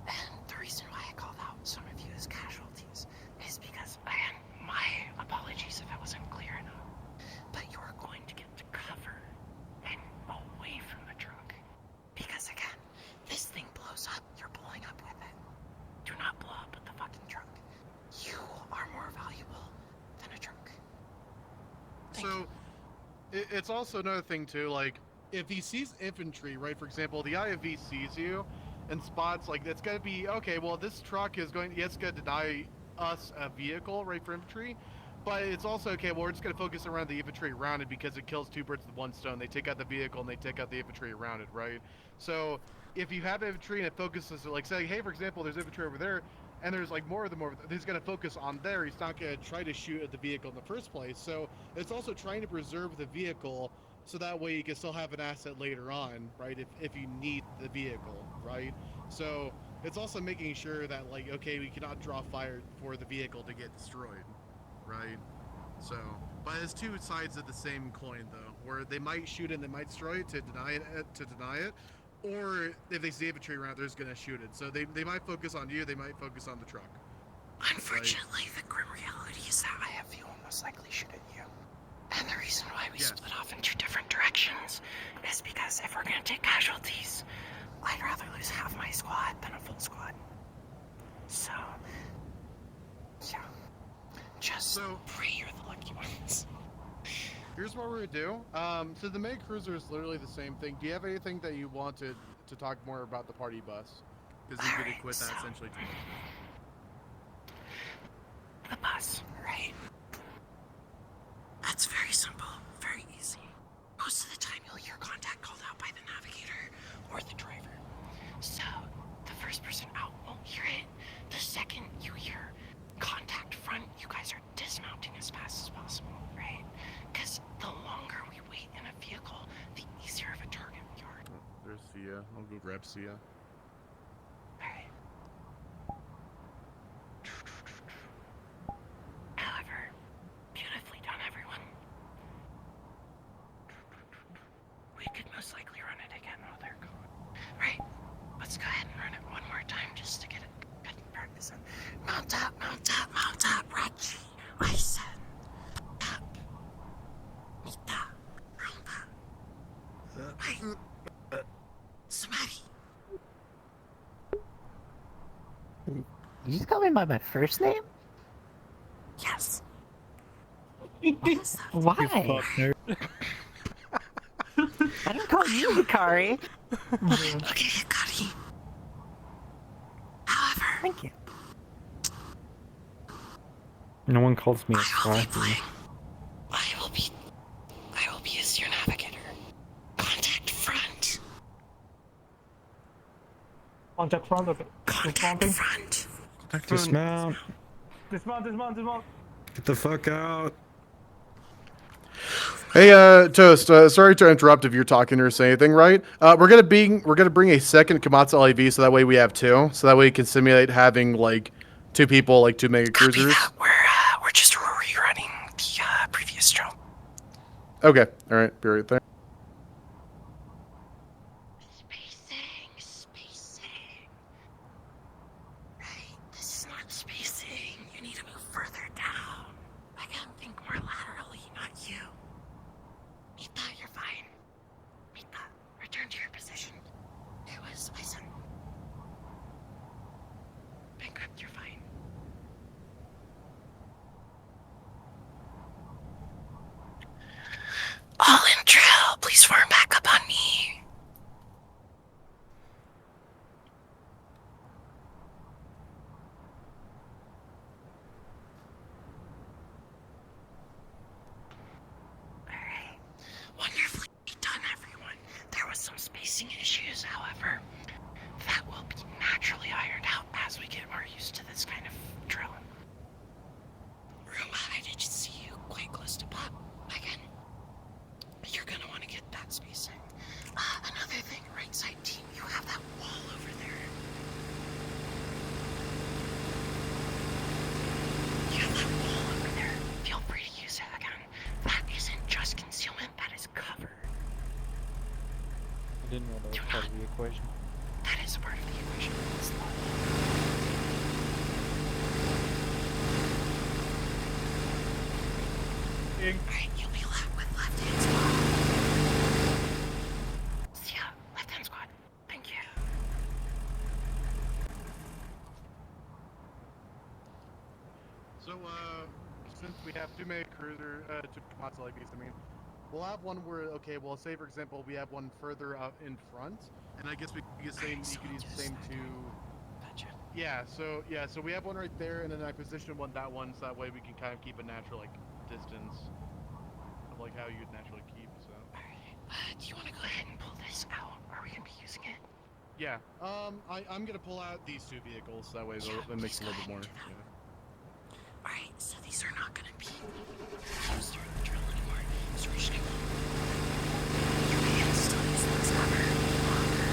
And the reason why I called out some of you as casualties is because, again, my apologies if I wasn't clear enough, but you're going to get to cover and away from the truck. Because again, this thing blows up, you're blowing up with it. Do not blow up with the fucking truck. You are more valuable than a truck. So, it's also another thing too, like, if he sees infantry, right, for example, the IFV sees you and spots, like, it's gonna be, okay, well, this truck is going, it's gonna deny us a vehicle, right, for infantry, but it's also, okay, well, we're just gonna focus around the infantry around it because it kills two birds with one stone. They take out the vehicle and they take out the infantry around it, right? So, if you have infantry and it focuses, like, saying, hey, for example, there's infantry over there, and there's like more of them over there, he's going to focus on there. He's not going to try to shoot at the vehicle in the first place. So it's also trying to preserve the vehicle so that way you can still have an asset later on, right? If you need the vehicle, right? So it's also making sure that, like, okay, we cannot draw fire for the vehicle to get destroyed, right? So, but it's two sides of the same coin, though, where they might shoot it and they might destroy it to deny it, or if they see infantry around, they're just gonna shoot it. So they might focus on you, they might focus on the truck. Unfortunately, the grim reality is that IFV will most likely shoot at you. And the reason why we split off in two different directions is because if we're gonna take casualties, I'd rather lose half my squad than a full squad. So, yeah. Just pray you're the lucky ones. Here's what we're gonna do. So the main cruiser is literally the same thing. Do you have anything that you wanted to talk more about the party bus? Because you could equip that essentially to the bus, right? That's very simple, very easy. Most of the time you'll hear contact called out by the navigator or the driver. So the first person out won't hear it. The second you hear contact front, you guys are dismounting as fast as possible, right? Because the longer we wait in a vehicle, the easier of a target we are. Oh, there's Sia. I'll go grab Sia. Alright. However, beautifully done, everyone. We could most likely run it again while they're gone. Right, let's go ahead and run it one more time just to get it good practice in. Mount up, Rachi. I said, up. Mita, rumba. Hi. Somebody. You just call me by my first name? Yes. Why? Nerd. I don't call you Hikari. Okay, Hikari. However, Thank you. No one calls me a I will be slacky. playing. I will be as your navigator. Contact front. Contact front of it. Contact Dismounting. front. Dismount. Dismount. Get the fuck out. Hey, Toast. Sorry to interrupt if you're talking or say anything, right? We're gonna bring a second Komatsu LAV so that way we have two. So that way we can simulate having like two people, like two mega Copy cruisers. that. We're just rerunning the previous drill. Okay. All right. Be right there. Spacing. Right, this is not spacing. You need to move further down. I can think more laterally, not you. Mita, you're fine. Mita, return to your position. It was Bison. Bankrupt, you're fine. All in drill, please form back up on me. Alright. Wonderfully done, everyone. There was some spacing issues, however. That will be naturally ironed out as we get more used to this kind of drill. Roomba, I did see you quite close to pop. Again, you're gonna want to get that spacing. Another thing, right side team, you have that wall over there. You have that wall over there. Feel free to use it again. That isn't just concealment, that is cover. I didn't know that was part of the equation. That is a part of the equation. It's not. Alright, you'll be left with left-hand squad. See ya, left-hand squad. Thank you. So, since we have two mega cruiser, two Komatsu LAVs, I mean, we'll have one where, okay, well, say for example, we have one further out in front, and I guess we could use you could use the same two. Gotcha. So we have one right there, and then I position that one, so that way we can kind of keep a natural like distance of like how you'd naturally keep. So. Alright, do you want to go ahead and pull this out? Are we gonna be using it? Yeah. I'm gonna pull out these two vehicles, so that way that makes it a little bit more. Yeah. Alright, so these are not gonna be used during the drill anymore. So we're just gonna you can still use this lever longer.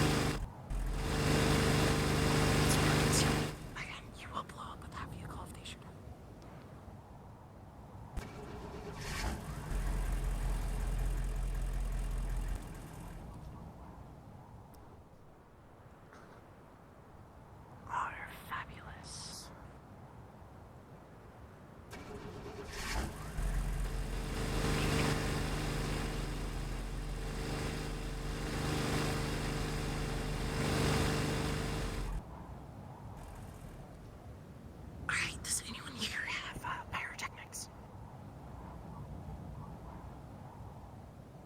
It's more concealment. Again, you will blow up with that vehicle if they shoot it. Are fabulous. Alright, does anyone here have pyrotechnics?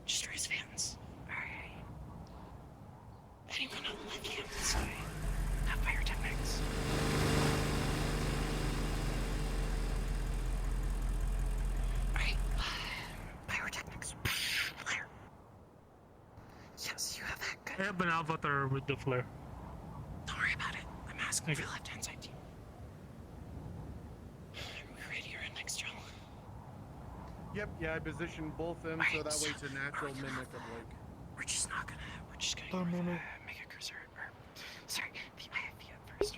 Just raise hands. Alright. Anyone on the left hand side have pyrotechnics? Alright, pyrotechnics. Flare. Yes, you have that. I Good. have an avatar with the flare. Don't worry about it. I'm asking Okay. for left hand side team. We're ready to run next drill. Yep. Yeah. I position both them so that way it's a natural mimic of like. We're just gonna Oh, go no, for no. the mega cruiser. Or, sorry, the IFV at first.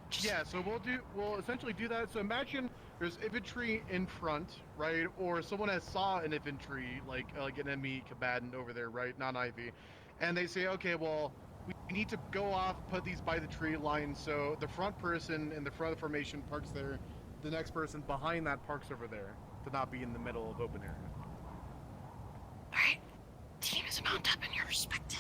Just, Yeah, so we'll essentially do that. So imagine there's infantry in front, right? Or someone has saw an infantry, like an enemy combatant over there, right? Non-IV. And they say, okay, well, we need to go off, put these by the tree line, so the front person in the front of the formation parks there, the next person behind that parks over there, to not be in the middle of open area. Alright. Team is mount up and you're respected.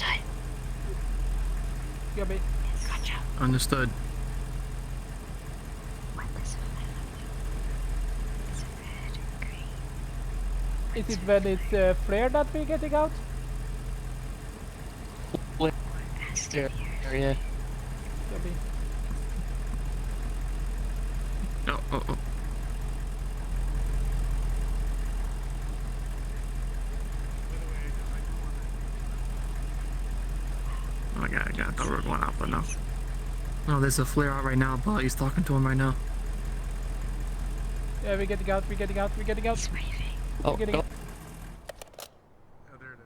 Understood. Copy. Gotcha. Understood. What is red, green? Is it when it's flare that we're getting out? Area. Copy. Oh. Oh my god, I thought we were going out, but no. No, there's a flare out right now, but he's talking to him right now. Yeah, we're getting out, we're getting out, we're getting out. He's waving. We're getting out. Oh, there it is.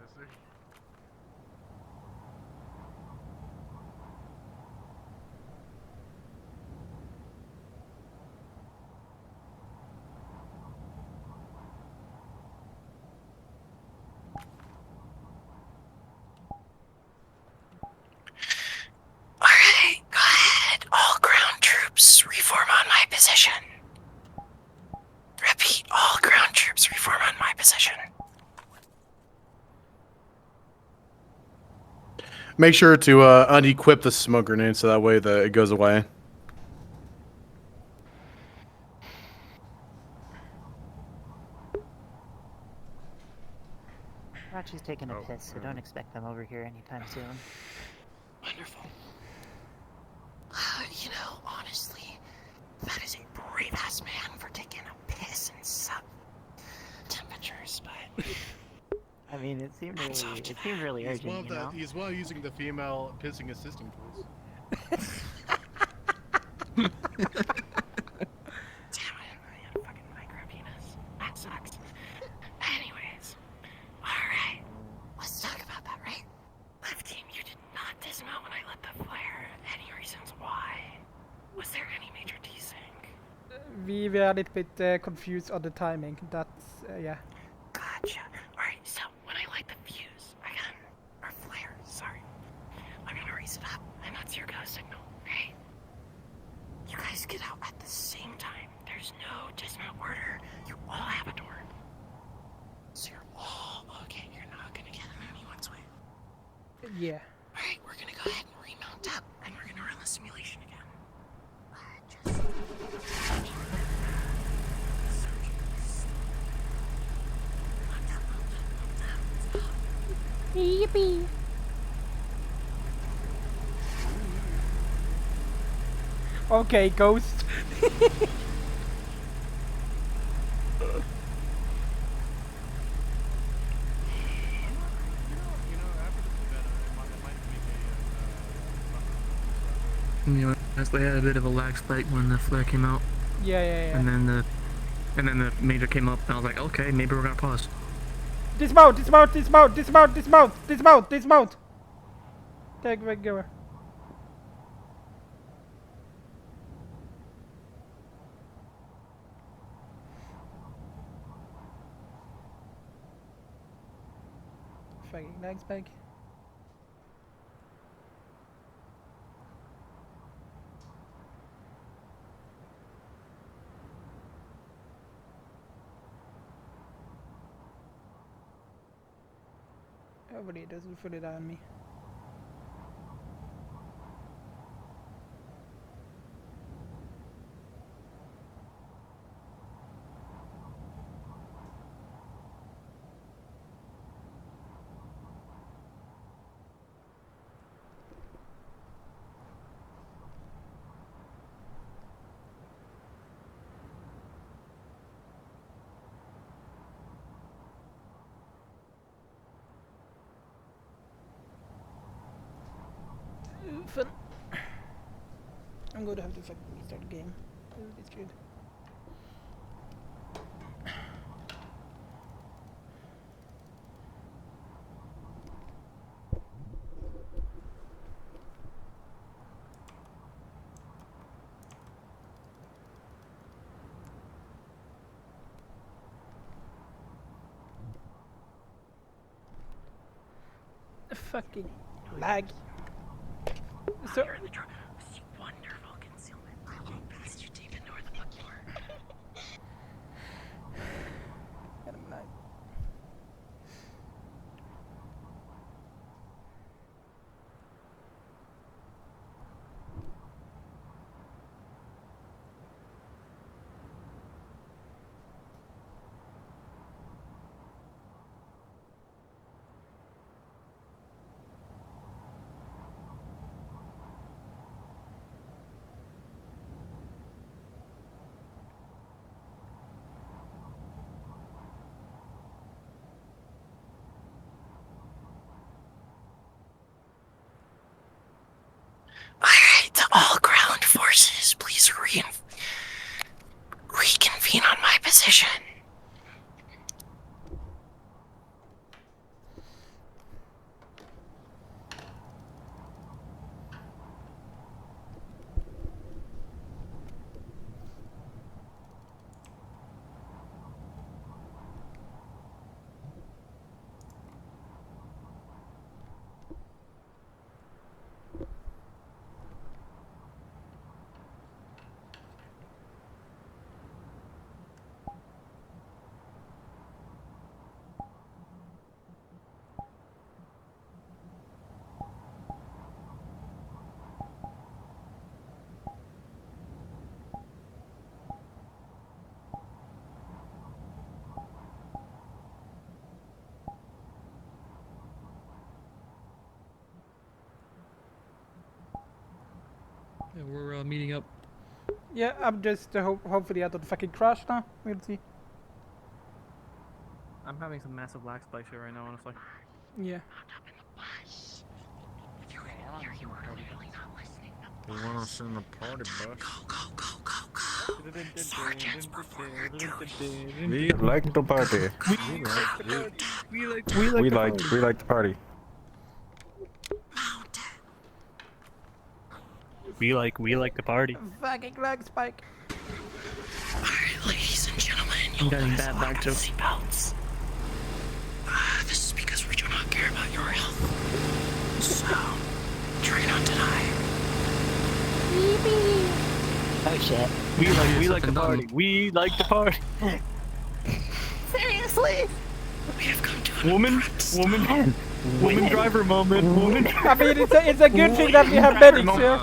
Alright, go ahead. All ground troops reform on my position. Repeat, all ground troops reform on my position. Make sure to unequip the smoke grenade so that way it goes away. Rachi's taking a Oh, piss, so don't expect them over here anytime soon. Wonderful. You know, honestly, that is a brave ass man for taking a piss in sub temperatures, but I mean, it seemed really He's urgent, you know? He's well using the female pissing assisting tools. damn, I had a fucking micro penis. That sucks. Anyways, alright, let's talk about that, right? Left team, you did not dismount when I lit the flare. Any reasons why? Was there any major desync? We were a little bit confused on the timing. That's, yeah. Gotcha. Alright, so when I light the fuse, or flare, sorry. I'm gonna raise it up, and that's your go signal, okay? You guys get out at the same time. There's no dismount order. You all have a door. So you're all okay. You're not gonna get in anyone's way. Yeah. Alright, we're gonna go ahead and remount up, and we're gonna run the simulation again. Yippee! Okay, ghost. You know, they had a bit of a lag spike when the flare came out, Yeah. and then the major came up, and I was like, okay, maybe we're gonna pause. Dismount! Take regular. Fucking lag spike. Hopefully it doesn't fully die on me. Fun. I'm going to have to fucking restart the game. It's good. Fucking lag. So You're in the truck. Wonderful concealment. I won't pass you to even know where the fuck you are. and I'm like, meeting up. Yeah, I'm just hopefully I don't fucking crash now. We'll see. I'm having some massive lag spikes here right now, honestly. Yeah. We want to send the party bus. We like the party. We like the party. We like the party. Fucking lag spike. Alright, ladies and gentlemen, I'm you'll getting notice that a back lack too. of seatbelts. This is because we do not care about your health. So, try not to die. Oh shit. We like the party. We like the party. Seriously? We have come to an Woman driver moment. Woman. I mean, it's a good thing that we have medics here.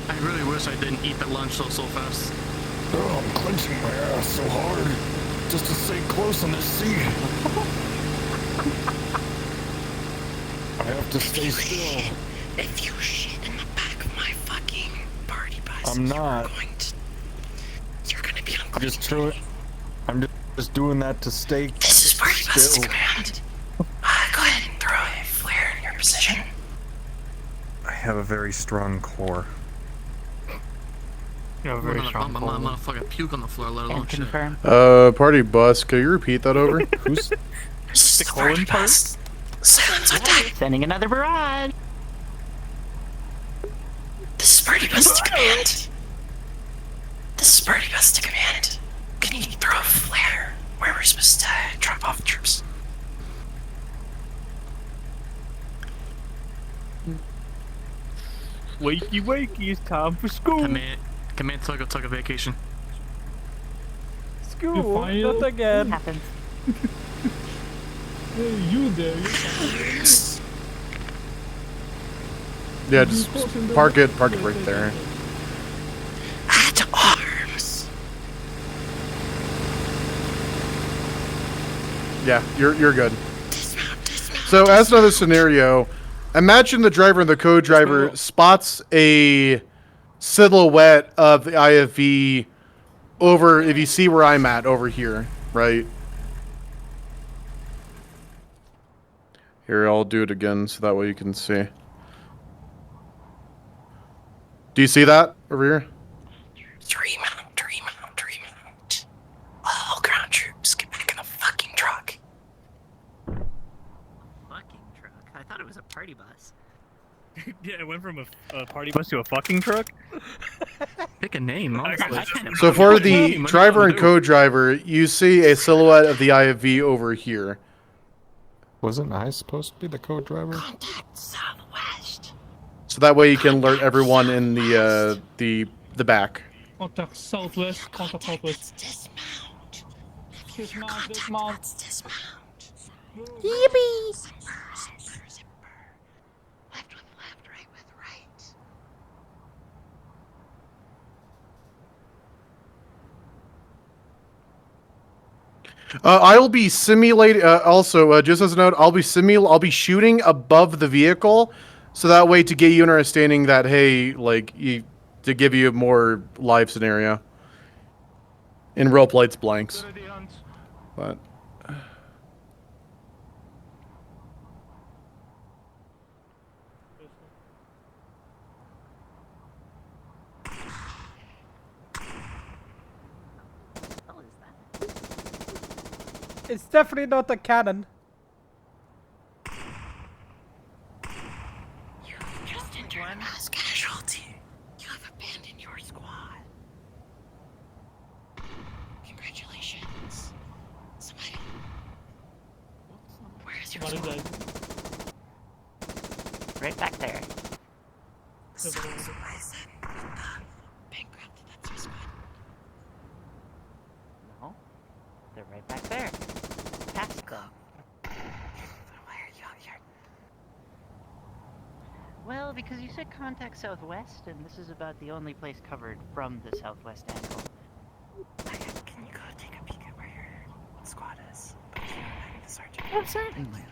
I really wish I didn't eat that lunch so fast. Oh, I'm clenching my ass so hard just to stay close on this seat. I have to stay still. If you shit in the back of my fucking party bus, I'm not. You're gonna be I'm just doing that to stay This is party bus still. command. Go ahead and throw a flare in your position. I have a very strong core. You have a very strong I'm gonna fucking puke on the floor, let alone Can shit. confirm. Party bus, could you repeat that over? Who's This is The the party colon part? bus. Silence on deck. Sending another barrage. This is party bus to command. This is party bus to command. Can you throw a flare where we're supposed to drop off troops? Wakey wakey, it's time for school. Command took a vacation. School, fine. not again. Happens. Yeah, just park it right there. At arms. Yeah, you're good. Dismount. So as another scenario, imagine the driver and the co-driver spots a silhouette of the IFV over, if you see where I'm at, over here, right? Here, I'll do it again so that way you can see. Do you see that over here? Remount. All ground troops, get back in the fucking truck. Fucking truck. I thought it was a party bus. Yeah, it went from a party bus to a fucking truck. Pick a name, honestly. So for the driver and co-driver, you see a silhouette of the IFV over here. Wasn't I supposed to be the co-driver? Contact southwest. So that way you can alert everyone in the back. Contact southwest. Contact southwest. Dismount. Dismount. Dismount. Yippee! Zipper. Left with left, right with right. I'll be simulating. Also, just as a note, I'll be shooting above the vehicle, so that way to get you an understanding that hey, like to give you a more live scenario. In real play, it's blanks, but. What is that? It's definitely not a cannon. You've just entered a mass casualty. You have abandoned your squad. Congratulations. Somebody. Where's your What is squad? that? Right back there. Bankrupt, that's your squad. No. They're right back there. Past them. Why are you out here? Well, because you said contact southwest, and this is about the only place covered from the southwest angle. Can you go take a peek at where your squad is? But you and the sergeant. Oh, certainly.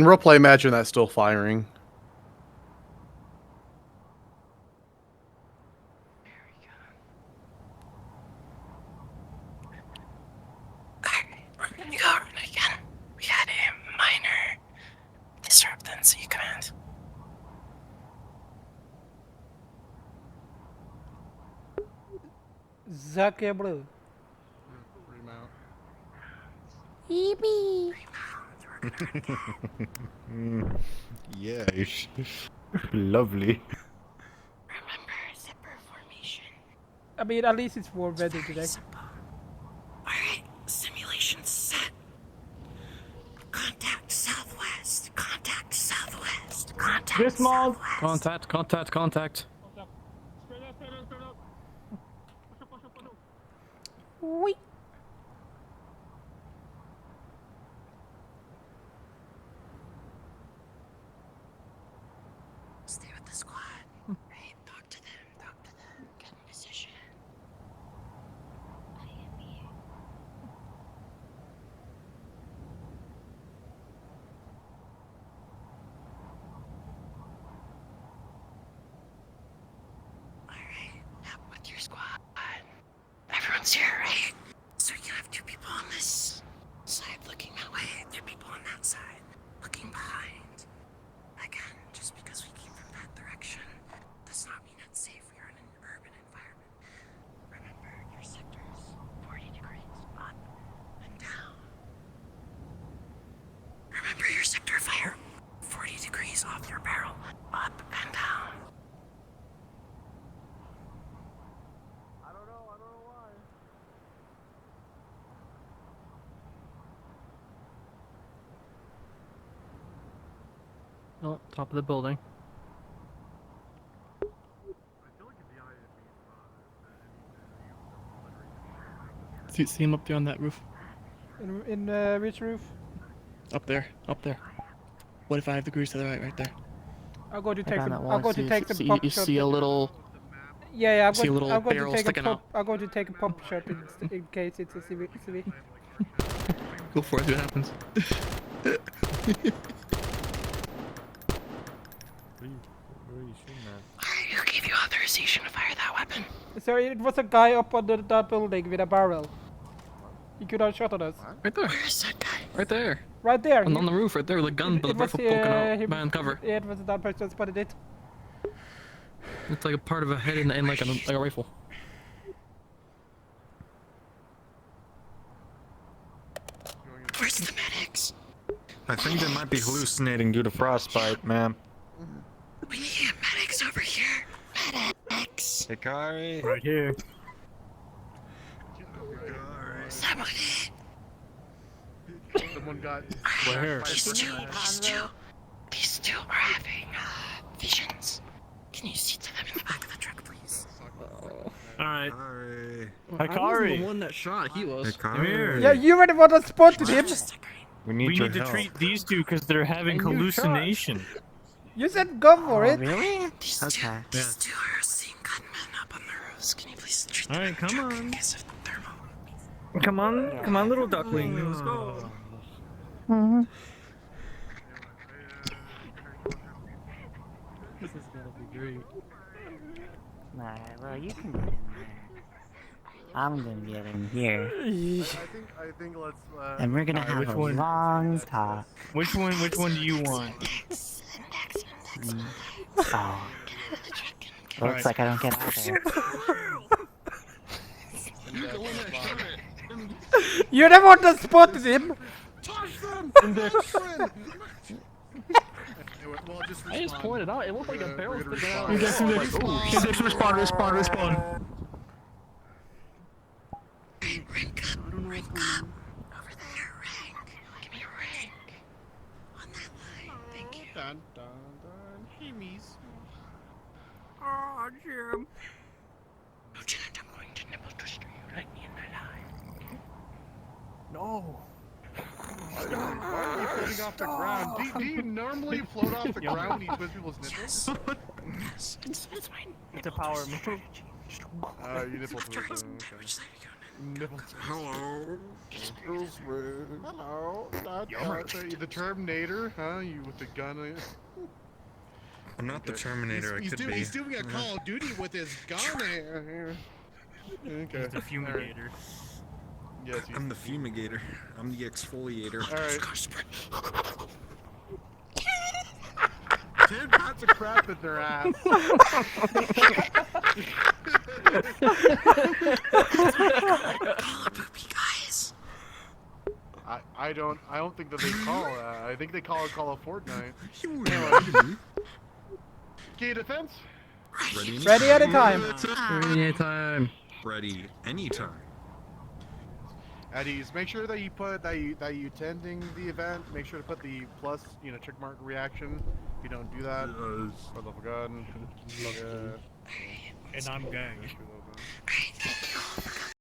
In roleplay, imagine that's still firing. Alright, we're gonna go over it again. We had a minor disturbancy command. Zucker Blue. Remount. Yippee! Yes. Lovely. Remember zipper formation. I mean, at least it's warm weather today. Alright, simulation set. Contact southwest. Contact southwest. Contact Dismount. southwest. Contact. Wait. Stay with the squad. Right, talk to them, get in position. Alright, now with your squad. Everyone's here, right? So we can have 2 people on this side looking that way, 2 people on that side looking behind. Again, just because we came from that direction does not mean it's safe. We are in an urban environment. Remember, your sector's 40 degrees up and down. Remember your sector fire 40 degrees off your barrel, up and down. Oh, top of the building. See him up there on that roof. In which roof? Up there. What if 5 degrees to the right there? I'll go to take on some. that I'll wall. go to take some See, pump you shot. see a little. Yeah, I'm see a going. little I'm going barrel to take sticking a pump. out. I'm going to take a pump shot in case it's a CV. Go for it. See what happens. Where are you shooting at? Alright, who gave you authorization to fire that weapon? So it was a guy up on that building with a barrel. He could have shot at us. Right there. Where's that guy? Right there. Right there. On the roof, right there, with a gun, with the rifle poking out. him- Behind cover. Yeah, it was that person that spotted it. It's like a part of a head and like a rifle. Where's the medics? I think they might be hallucinating due to frostbite, ma'am. We need to get medics over here. Medics. Hikari. Right here. Someone. Someone got. Where? These two are having visions. Can you see to them in the back of the truck, please? Alright. Hikari. I wasn't the one that shot. He was. Come here. Yeah, you were the one that spotted him. We need We your need to help. treat these two because they're having And you shot. hallucination. You said go for it. Really? These Yeah. two are seeing gunmen up on the roofs. Can you please treat them Alright, in the come truck in on. case of thermal? Come on, little duckling. Let's go. This is gonna be great. Alright, well, you can get in there. I'm gonna get in here. I think let's. And we're gonna have which a one? long talk. Which one do you want? Oh. Looks like I don't get out there. You're the one that spotted him. Well, just I just pointed out. It looked like a barrel We're gonna sticking out. respond. Respawn. Rank up. Rank up. Over there, rank. Give me a rank. On that line. Thank you. Dun, dun, dun. Hey, Mies. Oh, Jim. Lieutenant, I'm going to nipple twister you. Let me in the line. No. Why are we floating off the ground? Do you normally float off the ground when you twist people's nipples? It's mine. It's a power move. You nipple twist. Okay. Which side are you going Nibble. Hello. Excuse me. Hello. Yummer. The Terminator, huh? You with the gun. I'm not the Okay. Terminator. I could be. He's doing a Call of Duty with his gun. Okay. He's the fumigator. Yes, I'm the fumigator. I'm the exfoliator. All right. 10 pots of crap in their ass. Call a poopy, guys. I don't think that they call that. I think they call of Fortnite. Key defense. Ready? Ready at a time. Anytime. Ready anytime. Eddies, make sure that you put that you attending the event. Make sure to put the plus, check mark reaction. If you don't do that, for the love of God. And I'm gay.